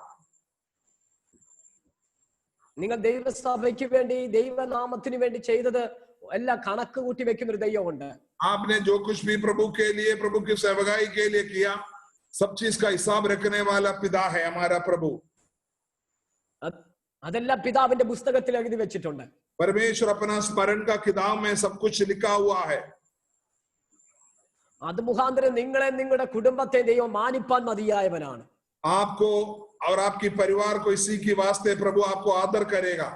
നിങ്ങൾ ദൈവസഭയ്ക്ക് വേണ്ടി ദൈവനാമത്തിന് വേണ്ടി ചെയ്തത് എല്ലാം കണക്ക് കൂട്ടി വെക്കുന്ന ഒരു ദൈവമുണ്ട്. आपने जो कुछ भी प्रभु के लिए प्रभु की सेवकाई के लिए किया सब चीज का हिसाब रखने वाला पिता है हमारा प्रभु। അതെല്ലാം പിതാവിന്റെ പുസ്തകത്തിൽ എഴുതി വെച്ചിട്ടുണ്ട്. परमेश्वर अपना स्मरण का किताब में सब कुछ लिखा हुआ है। അത് മുഖാന്തരം നിങ്ങളെ നിങ്ങളുടെ കുടുംബത്തെ ദൈവം മാനിപ്പാൻ മതിയായവനാണ്. आपको और आपकी परिवार को इसी की वास्ते प्रभु आपको आदर करेगा।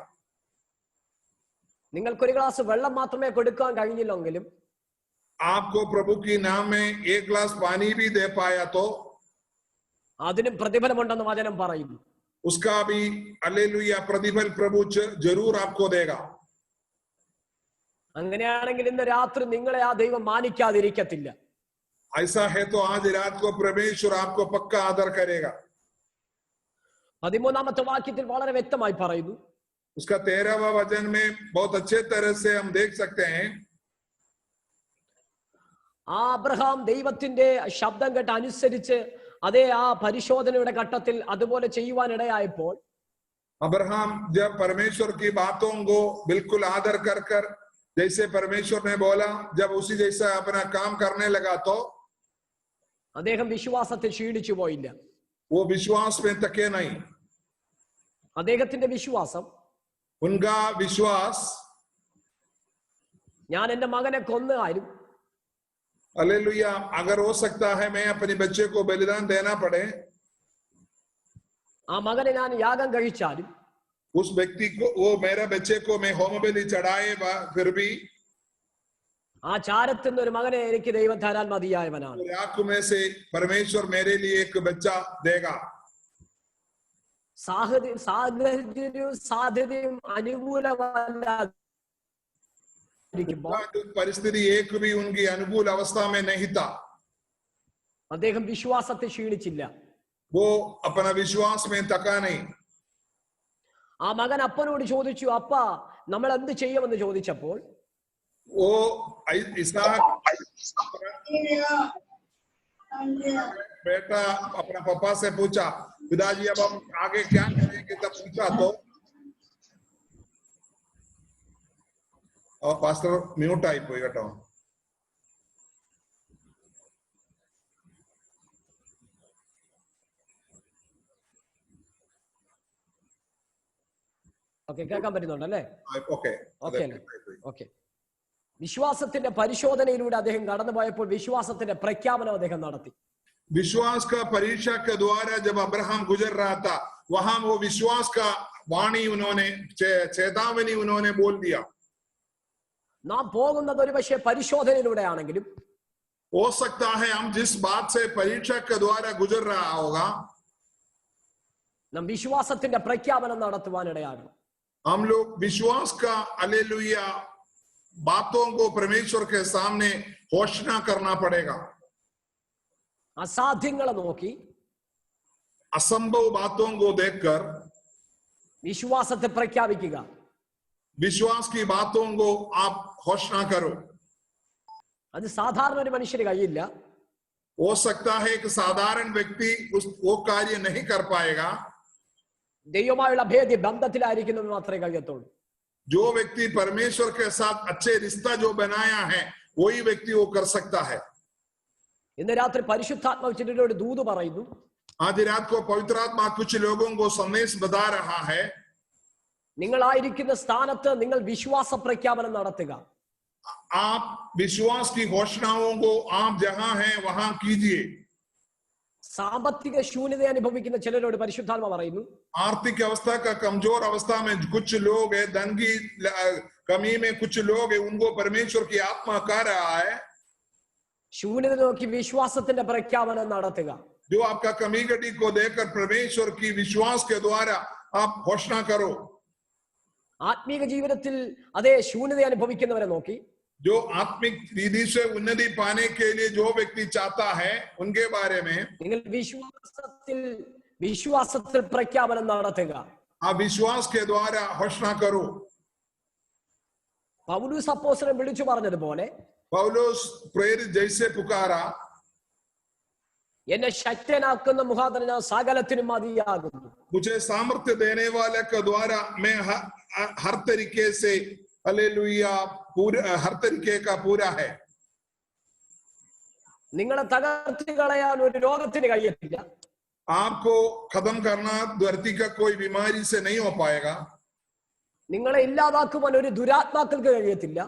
നിങ്ങൾക്കൊരു ഗ്ലാസ് വെള്ളം മാത്രമേ കൊടുക്കാൻ കഴിഞ്ഞില്ലെങ്കിലും आपको प्रभु की नाम में एक गिलास पानी भी दे पाया तो അതിനും പ്രതിഫലമുണ്ടെന്ന് വചനം പറയുന്നു. उसका भी हालेलुया प्रतिफल प्रभु जरूर आपको देगा। അങ്ങനെയാണെങ്കിൽ ഇന്ന് രാത്രി നിങ്ങളെ ആ ദൈവം മാനിക്കാതിരിക്കത്തില്ല. ऐसा है तो आज रात को परमेश्वर आपको पक्का आदर करेगा। 13ാമത്തെ വാക്യത്തിൽ വളരെ വ്യക്തമായി പറയുന്നു, उसका 13वां वचन में बहुत अच्छे तरह से हम देख सकते हैं, ആ അബ്രഹാം ദൈവത്തിന്റെ ശബ്ദം കേട്ട് അനുസരിച്ച് അതേ ആ പരിശോധനയുടെ ഘട്ടത്തിൽ അതുപോലെ ചെയ്യുവാൻ ഇടയായപ്പോൾ अब्राहम जब परमेश्वर की बातों को बिल्कुल आदर कर कर जैसे परमेश्वर ने बोला जब उसी जैसा अपना काम करने लगा तो അദ്ദേഹം വിശ്വാസത്തിൽ ക്ഷീണിച്ചു പോയില്ല. वो विश्वास में तके नहीं। അദ്ദേഹത്തിന്റെ വിശ്വാസം, उनका विश्वास ഞാൻ എന്റെ മകനെ കൊന്നാലും हालेलुया अगर हो सकता है मैं अपने बच्चे को बलिदान देना पड़े, ആ മകനെ ഞാൻ യാഗം കഴിച്ചാലും उस व्यक्ति को वो मेरे बच्चे को मैं होम बलि चढ़ाए फिर भी ആ ചാരത്തിൽ നിന്ന് ഒരു മകനെ എനിക്ക് ദൈവം തരാൻ മതിയായവനാണ്. आंखों में से परमेश्वर मेरे लिए एक बच्चा देगा। സാധ്യതയും അനുകൂലമല്ല परिस्थिति एक भी उनकी अनुकूल अवस्था में नहीं था, അദ്ദേഹം വിശ്വാസത്തെ ക്ഷീണിച്ചില്ല. वो अपना विश्वास में तका नहीं। ആ മകൻ അപ്പനോട് ചോദിച്ചു, അപ്പ നമ്മൾ എന്ത് ചെയ്യുമെന്ന് ചോദിച്ചപ്പോൾ वो इसहाक बेटा अपना पापा से पूछा, पिताजी अब हम आगे क्या करेंगे? तब पूछा तो पास्टर म्यूट आई पोई केटो। ഓക്കെ, കേൾക്കാൻ പറ്റുന്നുണ്ടല്ലേ? Okay okay okay. വിശ്വാസത്തിന്റെ പരിശോധനയിലൂടെ അദ്ദേഹം കടന്നുപോയപ്പോൾ വിശ്വാസത്തിന്റെ പ്രഖ്യാപനം അദ്ദേഹം നടത്തി. विश्वास का परीक्षा के द्वारा जब अब्राहम गुजर रहा था वहां वो विश्वास का वाणी उन्होंने चेतावनी उन्होंने बोल दिया। നാം പോകുന്നത് ഒരു പക്ഷേ പരിശോധനയിലൂടെ ആണെങ്കിലും हो सकता है हम जिस बात से परीक्षा के द्वारा गुजर रहा होगा നാം വിശ്വാസത്തിന്റെ പ്രഖ്യാപനം നടത്തുവാനിടയാകണം. हम लोग विश्वास का हालेलुया बातों को परमेश्वर के सामने घोषणा करना पड़ेगा। അസാധ്യങ്ങളെ നോക്കി असंभव बातों को देखकर വിശ്വാസത്തെ പ്രഖ്യാപിക്കുക. विश्वास की बातों को आप घोषणा करो। അത് സാധാരണ ഒരു മനുഷ്യന് കഴിയില്ല. हो सकता है एक साधारण व्यक्ति वो कार्य नहीं कर पाएगा। ദൈവമായുള്ള ഭേദ്യ ബന്ധത്തിലായിരിക്കുന്നത് മാത്രമേ കഴിയത്തുള്ളൂ. जो व्यक्ति परमेश्वर के साथ अच्छे रिश्ता जो बनाया है वही व्यक्ति वो कर सकता है। ഇന്ന് രാത്രി പരിശുദ്ധാത്മാവ് ചിലരോട് ദൂത് പറയുന്നു. आज रात को पवित्र आत्मा कुछ लोगों को संदेश बता रहा है, നിങ്ങളായിരിക്കുന്ന സ്ഥാനത്ത് നിങ്ങൾ വിശ്വാസ പ്രഖ്യാപനം നടത്തുക. आप विश्वास की घोषणाओं को आप जहां हैं वहां कीजिए। സാമ്പത്തിക ശൂന്യത അനുഭവിക്കുന്ന ചിലരോട് പരിശുദ്ധാത്മ പറയുന്നു, आर्थिक अवस्था का कमजोर अवस्था में कुछ लोग है, धन की कमी में कुछ लोग है, उनको परमेश्वर की आत्मा कह रहा है ശൂന്യത നോക്കി വിശ്വാസത്തിന്റെ പ്രഖ്യാപനം നടത്തുക. जो आपका कमी घटी को देखकर परमेश्वर की विश्वास के द्वारा आप घोषणा करो. ആത്മീക ജീവിതത്തിൽ അതേ ശൂന്യത അനുഭവിക്കുന്നവരെ നോക്കി जो आत्मिक विधि से उन्नति पाने के लिए जो व्यक्ति चाहता है उनके बारे में നിങ്ങൾ വിശ്വാസത്തിൽ പ്രഖ്യാപനം നടത്തുക. आप विश्वास के द्वारा घोषणा करो. പൗലോസ് അപ്പോസ്തലൻ വിളിച്ചു പറഞ്ഞതുപോലെ पौलुस प्रेरित जैसे पुकारा, എന്നെ ശക്തനാക്കുന്ന മുഖാന്തരം ഞാൻ സകലത്തിനും മതിയാകുന്നു. मुझे सामर्थ्य देने वाले के द्वारा मैं हर तरीके से हालेलुया पूरा हर तरीके का पूरा है. നിങ്ങളെ തകർത്തി കളയാൻ ഒരു രോഗത്തിന് കഴിയത്തില്ല. आपको खत्म करना धरती का कोई बीमारी से नहीं हो पाएगा. നിങ്ങളെ ഇല്ലാതാക്കുവാൻ ഒരു ദുരാത്മാക്കൾക്ക് കഴിയത്തില്ല.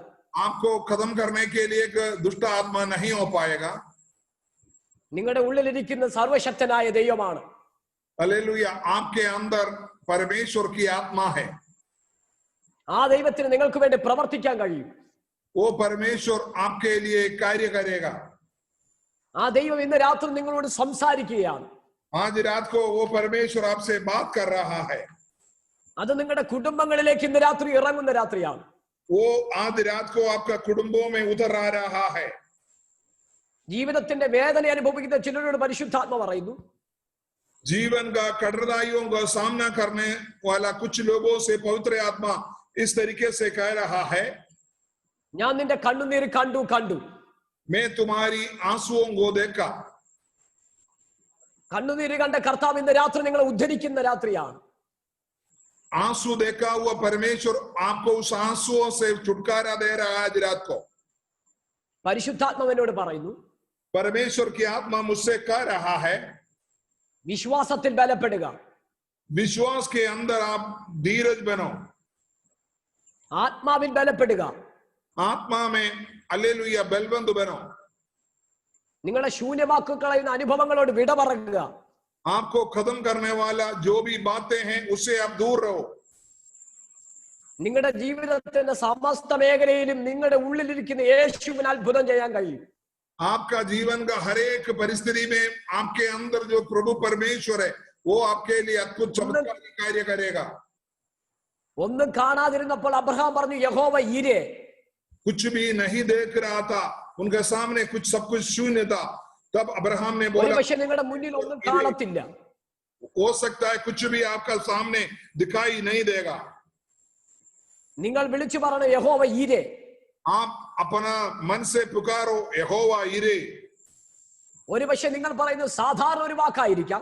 आपको खत्म करने के लिए एक दुष्ट आत्मा नहीं हो पाएगा. നിങ്ങളുടെ ഉള്ളിലിരിക്കുന്ന സർവശക്തനായ ദൈവമാണ്. हालेलुया आपके अंदर परमेश्वर की आत्मा है. ആ ദൈവത്തിന് നിങ്ങൾക്ക് വേണ്ടി പ്രവർത്തിക്കാൻ കഴിയും. वो परमेश्वर आपके लिए कार्य करेगा. ആ ദൈവം ഇന്ന് രാത്രി നിങ്ങളോട് സംസാരിക്കുകയാണ്. आज रात को वो परमेश्वर आपसे बात कर रहा है. അത് നിങ്ങളുടെ കുടുംബങ്ങളിലേക്ക് ഇന്ന് രാത്രി ഇറങ്ങുന്ന രാത്രിയാണ്. वो आज रात को आपका कुटुंबों में उतर आ रहा है. ജീവിതത്തിന്റെ വേദന അനുഭവിക്കുന്ന ചിലരോട് പരിശുദ്ധാത്മ പറയുന്നു, जीवन का कठिनाइयों का सामना करने वाला कुछ लोगों से पवित्र आत्मा इस तरीके से कह रहा है, ഞാൻ നിന്റെ കണ്ണുനീര് കണ്ടു. मैं तुम्हारी आंसुओं को देखा. കണ്ണുനീര് കണ്ട കർത്താവ് ഇന്ന് രാത്രി നിങ്ങളെ ഉദ്ധരിക്കുന്ന രാത്രിയാണ്. आंसू देखा हुआ परमेश्वर आपको उस आंसुओं से छुटकारा दे रहा है आज रात को. പരിശുദ്ധാത്മാവിനോട് പറയുന്നു, परमेश्वर की आत्मा मुझसे कह रहा है, വിശ്വാസത്തിൽ ബലപ്പെടുക. विश्वास के अंदर आप धीरज बनो. ആത്മാവിൽ ബലപ്പെടുക. आत्मा में हालेलुया बलवंत बनो. നിങ്ങളെ ശൂന്യമാക്കി കളയുന്ന അനുഭവങ്ങളോട് വിട പറയുക. आपको खत्म करने वाला जो भी बातें हैं उससे आप दूर रहो. നിങ്ങളുടെ ജീവിതത്തിന്റെ സമസ്ത മേഖലയിലും നിങ്ങളുടെ ഉള്ളിലിരിക്കുന്ന യേശുവിന് അത്ഭുതം ചെയ്യാൻ കഴിയും. आपका जीवन का हर एक परिस्थिति में आपके अंदर जो प्रभु परमेश्वर है वो आपके लिए अद्भुत चमत्कारी कार्य करेगा. ഒന്നും കാണാതിരുന്നപ്പോൾ അബ്രഹാം പറഞ്ഞു, യഹോവ ഈരേ. कुछ भी नहीं देख रहा था, उनके सामने कुछ सब कुछ शून्य था. तब अब्राहम ने बोला, പക്ഷെ നിങ്ങളുടെ മുന്നിൽ ഒന്നും കാണത്തില്ല. हो सकता है कुछ भी आपका सामने दिखाई नहीं देगा. നിങ്ങൾ വിളിച്ചു പറഞ്ഞു യഹോവ ഈരേ. आप अपना मन से पुकारो यहोवा इरे. ഒരു പക്ഷെ നിങ്ങൾ പറയുന്നത് സാധാരണ ഒരു വാക്കായിരിക്കാം.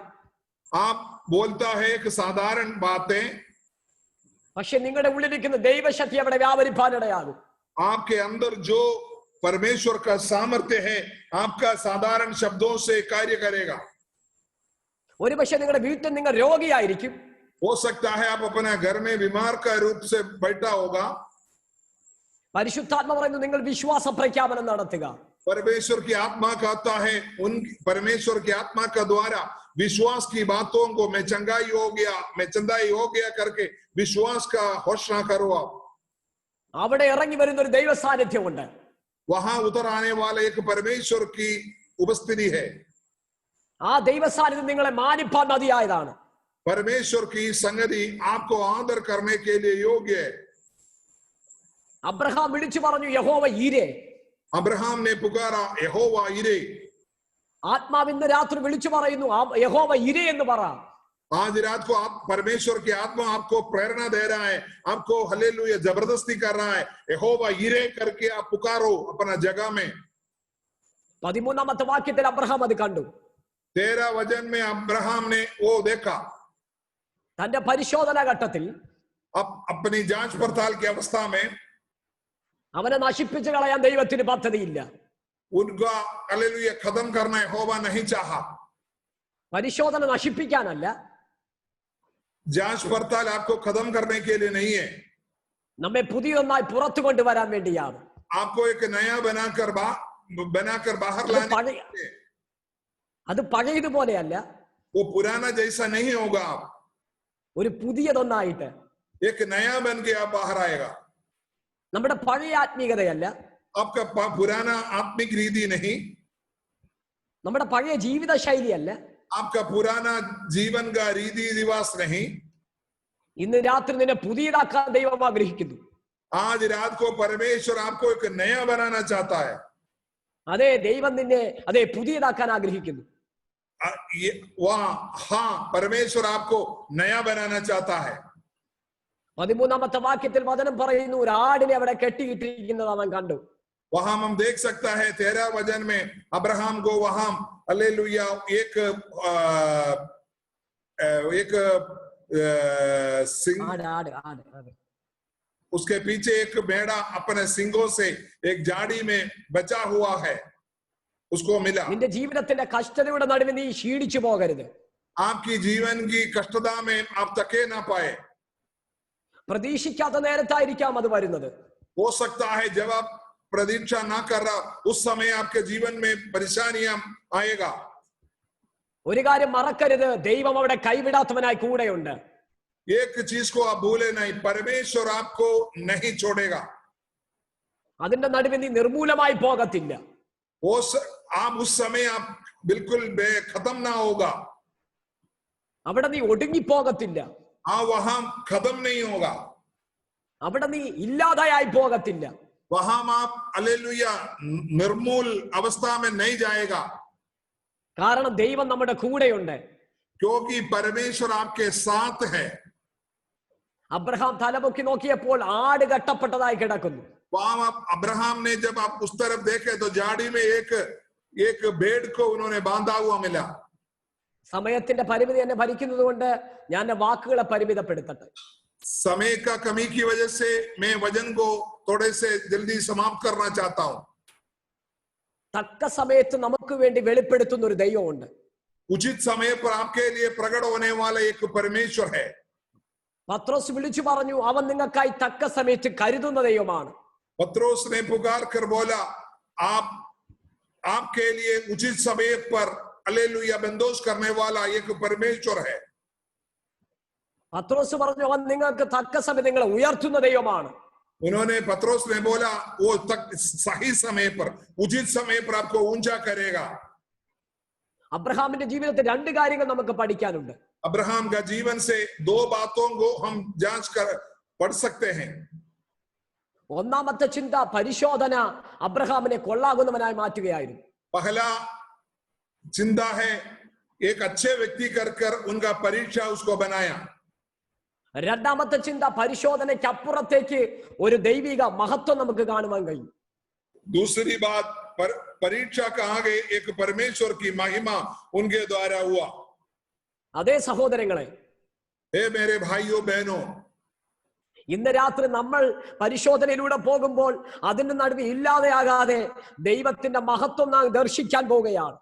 आप बोलता है एक साधारण बातें, പക്ഷെ നിങ്ങളുടെ ഉള്ളിലിരിക്കുന്ന ദൈവശക്തി അവിടെ വ്യാപരിപ്പാനിടയാകും. आपके अंदर जो परमेश्वर का सामर्थ्य है आपका साधारण शब्दों से कार्य करेगा. ഒരു പക്ഷെ നിങ്ങളുടെ വീട്ടിൽ നിങ്ങൾ രോഗിയായിരിക്കും. हो सकता है आप अपना घर में बीमार का रूप से बैठा होगा. പരിശുദ്ധാത്മ പറയുന്നു നിങ്ങൾ വിശ്വാസ പ്രഖ്യാപനം നടത്തുക. परमेश्वर की आत्मा कहता है उन परमेश्वर की आत्मा का द्वारा विश्वास की बातों को मैं चंगाई हो गया करके विश्वास का घोषणा करो. आप അവിടെ ഇറങ്ങി വരുന്ന ഒരു ദൈവ സാന്നിധ്യമുണ്ട്. वहां उतर आने वाले एक परमेश्वर की उपस्थिति है. ആ ദൈവ സാന്നിധ്യം നിങ്ങളെ മാനിപ്പാൻ മതിയായതാണ്. परमेश्वर की संगति आपको आदर करने के लिए योग्य है. അബ്രഹാം വിളിച്ചു പറഞ്ഞു യഹോവ ഈരേ. अब्राहम ने पुकारा यहोवा इरे. ആത്മാവ് ഇന്ന് രാത്രി വിളിച്ചു പറയുന്നു യഹോവ ഈരേ എന്ന് പറ. आज रात को आप परमेश्वर की आत्मा आपको प्रेरणा दे रहा है, आपको हालेलुया जबरदस्ती कर रहा है. यहोवा इरे करके आप पुकारो अपना जगह में. 13ാമത്തെ വാക്യത്തിൽ അബ്രഹാം അത് കണ്ടു. 13 वचन में अब्राहम ने वो देखा. തന്റെ പരിശോധന ഘട്ടത്തിൽ अब अपनी जांच पड़ताल की अवस्था में അവനെ നശിപ്പിച്ചു കളയാൻ ദൈവത്തിന് പദ്ധതിയില്ല. उनका हालेलुया खत्म करना यहोवा नहीं चाहा. പരിശോധന നശിപ്പിക്കാനല്ല, जांच पड़ताल आपको खत्म करने के लिए नहीं है. നമ്മെ പുതിയൊന്നായി പുറത്തു കൊണ്ടുവരാൻ വേണ്ടിയാണ്. आपको एक नया बनाकर बाहर लाने के लिए. അത് പഴയതുപോലെയല്ല, वो पुराना जैसा नहीं होगा। आप ഒരു പുതിയതൊന്നായിട്ട്. एक नया बन के आप बाहर आएगा। നമ്മുടെ പഴയ ആത്മീയതയല്ല, आपका पुराना आत्मिक रीति नहीं, നമ്മുടെ പഴയ ജീവിത ശൈലിയല്ല. आपका पुराना जीवन का रीति रिवाज नहीं। ഇന്ന് രാത്രി നിന്നെ പുതിയതാക്കാൻ ദൈവം ആഗ്രഹിക്കുന്നു. आज रात को परमेश्वर आपको एक नया बनाना चाहता है। അതെ, ദൈവം നിന്നെ പുതിയതാക്കാൻ ആഗ്രഹിക്കുന്നു. हाँ, परमेश्वर आपको नया बनाना चाहता है। 13-ാമത്തെ വാക്യത്തിൽ വചനം പറയുന്നു, ഒരു ആടിനെ അവിടെ കെട്ടിയിട്ടിരിക്കുന്നത് അവൻ കണ്ടു. वहां हम देख सकता है 13 वचन में अब्राहम को वहां हालेलुया एक सिंह, उसके पीछे एक भेड़ा अपने सिंगों से एक झाड़ी में बचा हुआ है, उसको मिला। നിന്റെ ജീവിതത്തിന്റെ കഷ്ടതയുടെ നടുവിൽ നീ ക്ഷീണിച്ചു പോകരുത്. आपकी जीवन की कष्टता में आप थके ना पाए। പ്രതീക്ഷിക്കാത്ത നേരത്തായിരിക്കാം അത് വരുന്നത്. हो सकता है जब आप प्रतीक्षा ना कर रहा उस समय आपके जीवन में परेशानियां आएगा। ഒരു കാര്യം മറക്കരുത്, ദൈവം അവിടെ കൈവിടാത്തവനായി കൂടെയുണ്ട്. एक चीज को आप भूले नहीं, परमेश्वर आपको नहीं छोड़ेगा। അതിന്റെ നടുവിൽ നീ നിർമൂലമായി പോകത്തില്ല. आप उस समय आप बिल्कुल खत्म ना होगा। അവിടെ നീ ഒടുങ്ങി പോകത്തില്ല. वहां खत्म नहीं होगा। അവിടെ നീ ഇല്ലാതായി പോകത്തില്ല. वहां आप हालेलुया निर्मूल अवस्था में नहीं जाएगा। കാരണം ദൈവം നമ്മുടെ കൂടെയുണ്ട്. क्योंकि परमेश्वर आपके साथ है। അബ്രഹാം തലപൊക്കി നോക്കിയപ്പോൾ ആട് കെട്ടപ്പെട്ടതായി കിടക്കുന്നു. वहां अब्राहम ने जब आप उस तरफ देखे तो झाड़ी में एक भेड़ को उन्होंने बांधा हुआ मिला। സമയത്തിന്റെ പരിമിതി എന്നെ ഭരിക്കുന്നത് കൊണ്ട് ഞാൻ വാക്കുകളെ പരിമിതപ്പെടുത്തട്ടെ. समय का कमी की वजह से मैं वचन को थोड़े से जल्दी समाप्त करना चाहता हूं। തക്ക സമയത്ത് നമുക്ക് വേണ്ടി വെളിപ്പെടുത്തുന്ന ഒരു ദൈവമുണ്ട്. उचित समय पर आपके लिए प्रकट होने वाला एक परमेश्वर है। പത്രോസ് വിളിച്ചു പറഞ്ഞു, അവൻ നിങ്ങൾക്കായി തക്ക സമയത്ത് കരുതുന്ന ദൈവമാണ്. पत्रोस ने पुकार कर बोला, आपके लिए उचित समय पर हालेलुया बंदोबस्त करने वाला एक परमेश्वर है। പത്രോസ് പറഞ്ഞു, അവൻ നിങ്ങൾക്ക് തക്ക സമയം നിങ്ങളെ ഉയർത്തുന്ന ദൈവമാണ്. उन्होंने पत्रोस ने बोला वो सही समय पर उचित समय पर आपको ऊंचा करेगा। അബ്രഹാമിന്റെ ജീവിതത്തിൽ രണ്ട് കാര്യങ്ങൾ നമുക്ക് പഠിക്കാനുണ്ട്. अब्राहम का जीवन से दो बातों को हम जांच कर पढ़ सकते हैं। ഒന്നാമത്തെ ചിന്ത, പരിശോധന അബ്രഹാമിനെ കൊള്ളാകുന്നവനായി മാറ്റുകയായിരുന്നു. पहला चिंता है एक अच्छे व्यक्ति कर उनका परीक्षा उसको बनाया। രണ്ടാമത്തെ ചിന്ത, പരിശോധനയ്ക്ക് അപ്പുറത്തേക്ക് ഒരു ദൈവിക മഹത്വം നമുക്ക് കാണുവാൻ കഴിയും. दूसरी बात, परीक्षा का आगे एक परमेश्वर की महिमा उनके द्वारा हुआ। അതേ സഹോദരങ്ങളെ, हे मेरे भाइयों बहनों, ഇന്ന് രാത്രി നമ്മൾ പരിശോധനയിലൂടെ പോകുമ്പോൾ അതിന്റെ നടുവിൽ ഇല്ലാതെയാകാതെ ദൈവത്തിന്റെ മഹത്വം നാം ദർശിക്കാൻ പോവുകയാണ്.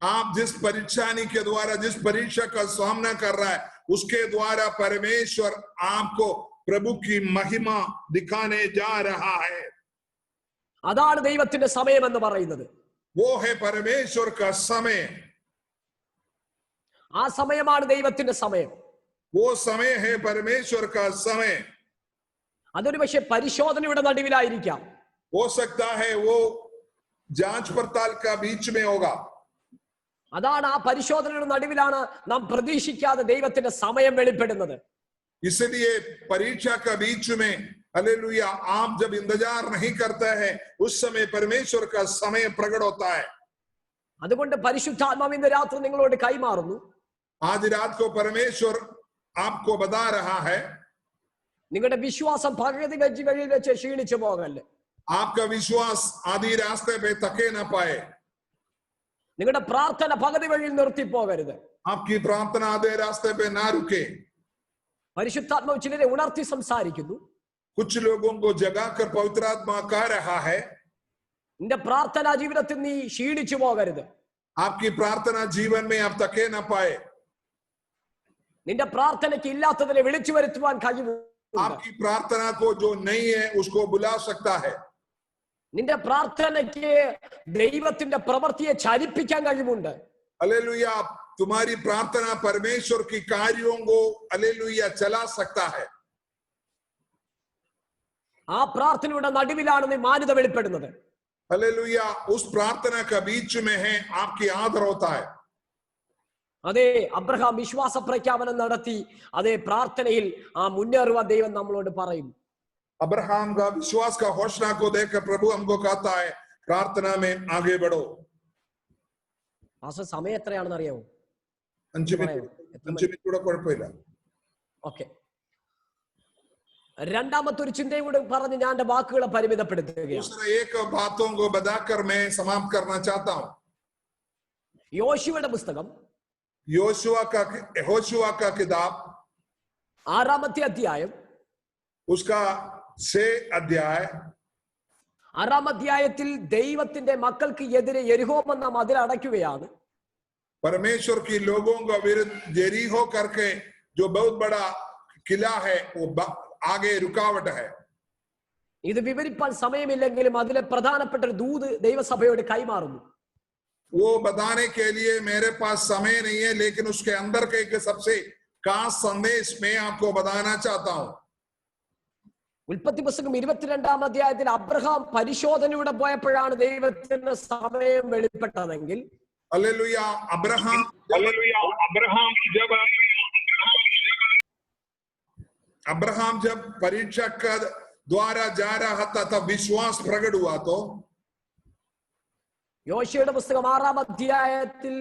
आप जिस परीक्षानी के द्वारा जिस परीक्षा का सामना कर रहा है उसके द्वारा परमेश्वर आपको प्रभु की महिमा दिखाने जा रहा है। അതാണ് ദൈവത്തിന്റെ സമയം എന്ന് പറയുന്നത്. वो है परमेश्वर का समय। ആ സമയമാണ് ദൈവത്തിന്റെ സമയം. वो समय है परमेश्वर का समय। അതൊരു പക്ഷെ പരിശോധനയുടെ നടുവിലായിരിക്കാം. हो सकता है वो जांच पड़ताल का बीच में होगा। അതാണ് ആ പരിശോധനയുടെ നടുവിലാണ് നാം പ്രതീക്ഷിക്കാതെ ദൈവത്തിന്റെ സമയം വെളിപ്പെടുന്നത്. इसलिए परीक्षा का बीच में हालेलुया आप जब इंतजार नहीं करते हैं उस समय परमेश्वर का समय प्रकट होता है। അതുകൊണ്ട് പരിശുദ്ധാത്മാവ് ഇന്ന് രാത്രി നിങ്ങളോട് കൈമാറുന്നു. आज रात को परमेश्वर आपको बता रहा है, നിങ്ങളുടെ വിശ്വാസം പകുതി വെച്ച് ക്ഷീണിച്ചു പോകല്ലേ. आपका विश्वास आधी रास्ते पे थके ना पाए। നിങ്ങളുടെ പ്രാർത്ഥന പകുതി വഴിയിൽ നിർത്തി പോകരുത്. आपकी प्रार्थना आधे रास्ते पे ना रुके। പരിശുദ്ധാത്മാവ് ചിലരെ ഉണർത്തി സംസാരിക്കുന്നു. कुछ लोगों को जगा कर पवित्र आत्मा कह रहा है, നിന്റെ പ്രാർത്ഥനാ ജീവിതത്തിൽ നീ ക്ഷീണിച്ചു പോകരുത്. आपकी प्रार्थना जीवन में आप थके ना पाए। നിന്റെ പ്രാർത്ഥനയ്ക്ക് ഇല്ലാത്തതിനെ വിളിച്ചു വരുത്തുവാൻ കഴിവ്. आपकी प्रार्थना को जो नहीं है उसको बुला सकता है। നിന്റെ പ്രാർത്ഥനയ്ക്ക് ദൈവത്തിന്റെ പ്രവൃത്തിയെ ചലിപ്പിക്കാൻ കഴിവുണ്ട്. हालेलुया, तुम्हारी प्रार्थना परमेश्वर की कार्यों को हालेलुया चला सकता है। ആ പ്രാർത്ഥനയുടെ നടുവിലാണ് നീ മാന്യത വെളിപ്പെടുന്നത്. हालेलुया, उस प्रार्थना का बीच में है आपकी आदर होता है। അതെ, അബ്രഹാം വിശ്വാസ പ്രഖ്യാപനം നടത്തി. അതേ പ്രാർത്ഥനയിൽ ആ മുന്നേറുവാൻ ദൈവം നമ്മളോട് പറയും. अब्राहम का विश्वास का घोषणा को देखकर प्रभु हमको कहता है प्रार्थना में आगे बढ़ो। സമയം എത്രയാണെന്ന് അറിയാമോ? 5 മിനിറ്റ് കൂടെ കുഴപ്പമില്ല. ഓക്കെ, രണ്ടാമത്തെ ഒരു ചിന്തയും കൂടെ പറഞ്ഞ് ഞാൻ എന്റെ വാക്കുകളെ പരിമിതപ്പെടുത്തുകയാണ്. एक बातों को बताकर मैं समाप्त करना चाहता हूं। യോശുവയുടെ പുസ്തകം यहोशुआ का किताब 6-ാമത്തെ അധ്യായം, उसका 6 अध्याय, 6-ാം അധ്യായത്തിൽ ദൈവത്തിന്റെ മക്കൾക്ക് എതിരെ യെരിഹോ എന്ന മതിൽ അടയ്ക്കുകയാണ്. परमेश्वर की लोगों का विरुद्ध जेरीहो करके जो बहुत बड़ा किला है वो आगे रुकावट है। ഇത് വിവരിപ്പാൻ സമയമില്ലെങ്കിലും അതിലെ പ്രധാനപ്പെട്ട ഒരു ദൂത് ദൈവസഭയോട് കൈമാറുന്നു. वो बताने के लिए मेरे पास समय नहीं है, लेकिन उसके अंदर के एक सबसे खास संदेश मैं आपको बताना चाहता हूं। ഉൽപ്പത്തി പുസ്തകം 22-ാം അധ്യായത്തിൽ അബ്രഹാം പരിശോധനയുടെ പോയപ്പോഴാണ് ദൈവത്തിന് സമയം വെളിപ്പെട്ടതെങ്കിൽ हालेलुया, अब्राहम जब परीक्षा का द्वारा जा रहा था तब विश्वास प्रकट हुआ। तो യോശുവയുടെ പുസ്തകം 6-ാം അധ്യായത്തിൽ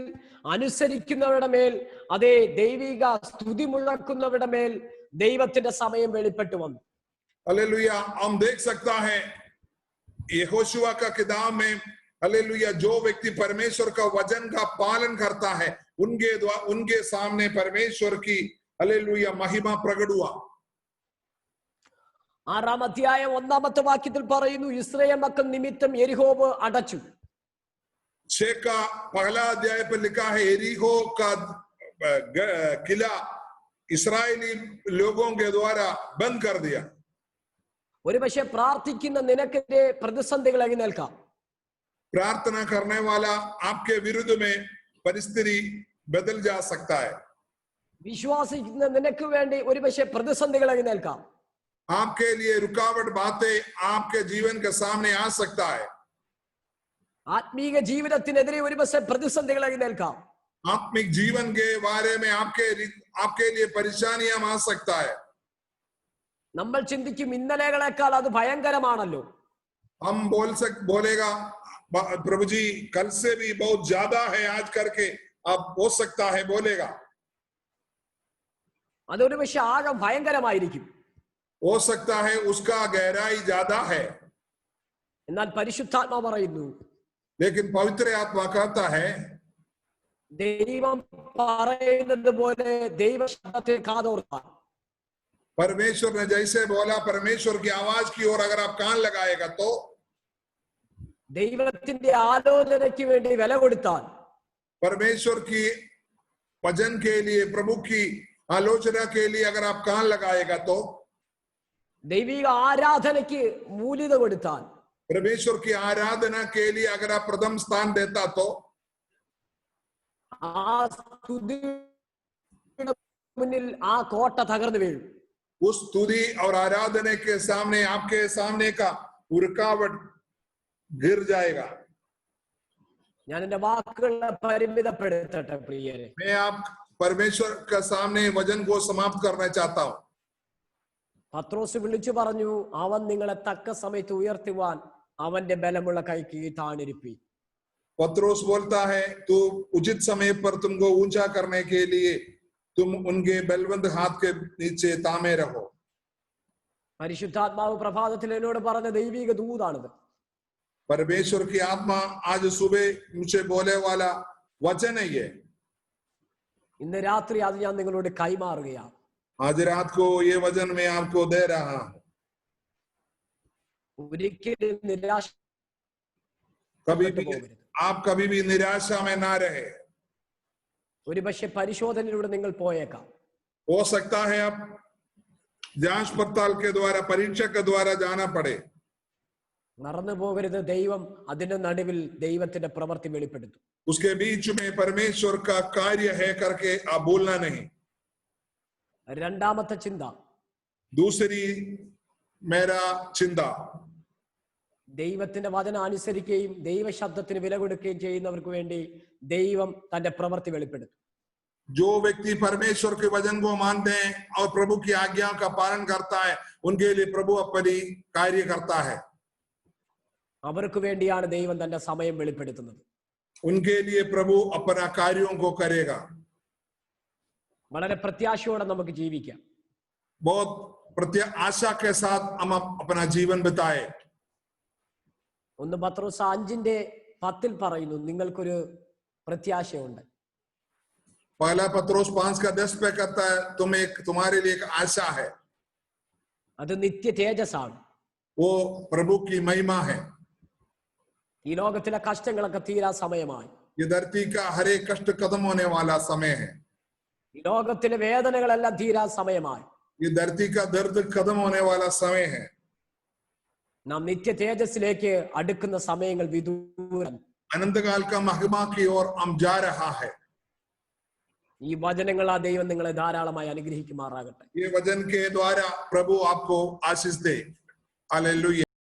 അനുസരിക്കുന്നവരുടെ മേൽ, അതേ ദൈവിക സ്തുതി മുഴക്കുന്നവരുടെ മേൽ ദൈവത്തിന്റെ സമയം വെളിപ്പെട്ടു വന്നു. हालेलुया, हम देख सकता है यहोशुआ का किताब में हालेलुया, जो व्यक्ति परमेश्वर का वचन का पालन करता है उनके सामने परमेश्वर की हालेलुया महिमा प्रकट हुआ। 6-ാം അധ്യായം 1-ാമത്തെ വാക്യത്തിൽ പറയുന്നു, ഇസ്രായേൽ മക്കൾ നിമിത്തം യെരിഹോവ് അടച്ചു. 6 का पहला अध्याय पर लिखा है एरिहो का किला इस्राएली लोगों के द्वारा बंद कर दिया। ഒരുപക്ഷെ പ്രാർത്ഥിക്കുന്ന നിനക്കെതിരെ പ്രതിസന്ധികൾ എഴുന്നേൽക്കാം. प्रार्थना करने वाला आपके विरुद्ध में परिस्थिति बदल जा सकता है। വിശ്വാസിക്കുന്ന നിനക്ക് വേണ്ടി ഒരുപക്ഷെ പ്രതിസന്ധികൾ എഴുന്നേൽക്കാം. आपके लिए रुकावट बातें आपके जीवन के सामने आ सकता है। ആത്മീക ജീവിതത്തിനെതിരെ ഒരുപക്ഷെ പ്രതിസന്ധികൾ എഴുന്നേൽക്കാം. आत्मिक जीवन के बारे में आपके लिए परेशानियां आ सकता है। നമ്മൾ ചിന്തിക്കും ഇന്നലെകളെക്കാൾ അത് ഭയങ്കരമാണല്ലോ. हम बोलेगा प्रभु जी कल से भी बहुत ज्यादा है आज करके अब हो सकता है बोलेगा। അതൊരു പക്ഷെ ആഴം ഭയങ്കരമായിരിക്കും. हो सकता है उसका गहराई ज्यादा है। എന്നാൽ പരിശുദ്ധാത്മാവ് പറയുന്നു, लेकिन पवित्र आत्मा कहता है ദൈവം പറയുന്നത് പോലെ ദൈവശബ്ദത്തെ കാതോർത്താൽ, परमेश्वर ने जैसे बोला परमेश्वर की आवाज की ओर अगर आप कान लगाएगा तो, ദൈവത്തിന്റെ ആലോചനയ്ക്ക് വേണ്ടി വില കൊടുത്താൽ, परमेश्वर की वचन के लिए प्रभु की आलोचना के लिए अगर आप कान लगाएगा तो, ദൈവിക ആരാധനയ്ക്ക് മൂല്യത കൊടുത്താൽ, परमेश्वर की आराधना के लिए अगर आप प्रथम स्थान देता तो, ആ സ്തുതിയുടെ മുന്നിൽ ആ കോട്ട തകർന്നു വീഴും. उस स्तुति और आराधना के सामने आपके सामने का रुकावट गिर जाएगा। ഞാൻ എന്റെ വാക്കുകളെ പരിമിതപ്പെടുത്തട്ടെ പ്രിയരെ. मैं आप परमेश्वर का सामने वचन को समाप्त करना चाहता हूं। പത്രോസ് വിളിച്ചു പറഞ്ഞു, അവൻ നിങ്ങളെ തക്ക സമയത്ത് ഉയർത്തുവാൻ അവന്റെ ബലമുള്ള കൈക്ക് താണിരിപ്പി. पत्रोस बोलता है तू उचित समय पर तुमको ऊंचा करने के लिए तुम उनके बलवंत हाथ के नीचे तामे रहो। പരിശുദ്ധാത്മാവ് പ്രഭാതത്തിൽ എന്നോട് പറഞ്ഞ ദൈവിക ദൂതാണിത്. परमेश्वर की आत्मा आज सुबह मुझे बोले वाला वचन है ये। ഇന്ന് രാത്രി അത് ഞാൻ നിങ്ങളോട് കൈമാറുകയാണ്. आज रात को ये वचन मैं आपको दे रहा हूं। ഒരിക്കലും നിരാശ आप कभी भी निराशा में ना रहे। ഒരുപക്ഷെ പരിശോധനയിലൂടെ നിങ്ങൾ പോയേക്കാം. हो सकता है आप जांच पड़ताल के द्वारा परीक्षा के द्वारा जाना पड़े। മറന്നു പോകരുത്, ദൈവം അതിന്റെ നടുവിൽ ദൈവത്തിന്റെ പ്രവൃത്തി വെളിപ്പെടുത്തും. उसके बीच में परमेश्वर का कार्य है करके आप बोलना नहीं. രണ്ടാമത്തെ ചിന്ത, दूसरी मेरा चिंता, ദൈവത്തിന്റെ വചനം അനുസരിക്കുകയും ദൈവശബ്ദത്തിന് വില കൊടുക്കുകയും ചെയ്യുന്നവർക്ക് വേണ്ടി ദൈവം തന്റെ പ്രവൃത്തി വെളിപ്പെടുത്തും. जो व्यक्ति परमेश्वर के वचन को मानते हैं और प्रभु की आज्ञा का पालन करता है, उनके लिए प्रभु अपनी कार्य करता है. അവർക്ക് വേണ്ടിയാണ് ദൈവം തന്റെ സമയം വെളിപ്പെടുത്തുന്നത്. उनके लिए प्रभु अपना कार्यों को करेगा. വളരെ പ്രത്യാശയോടെ നമുക്ക് ജീവിക്കാം. बहुत आशा के साथ हम अपना जीवन बिताए. 1 പത്രോസ് 5:10 പറയുന്നു, നിങ്ങൾക്കൊരു പ്രത്യാശയുണ്ട്. पहला पत्रोस 5:10 पे कहता है, तुम्हारे लिए एक आशा है. അത് നിത്യ തേജസ്സാണ്. वो प्रभु की महिमा है. ഈ ലോകത്തിലെ കഷ്ടങ്ങളൊക്കെ തീരാ സമയമായി. ये धरती का हर एक कष्ट खत्म होने वाला समय है. ഈ ലോകത്തിലെ വേദനകളെല്ലാം തീരാ സമയമായി. ये धरती का दर्द खत्म होने वाला समय है. നാം നിത്യ തേജസ്സിലേക്ക് അടുക്കുന്ന സമയങ്ങൾ വിദൂരം. अनंतकाल का महिमा की ओर हम जा रहा है. ഈ വചനങ്ങൾ ആ ദൈവം നിങ്ങളെ ധാരാളമായി അനുഗ്രഹിക്കുമാറാകട്ടെ. ये वचन के द्वारा प्रभु आपको आशीष दे. हालेलुया.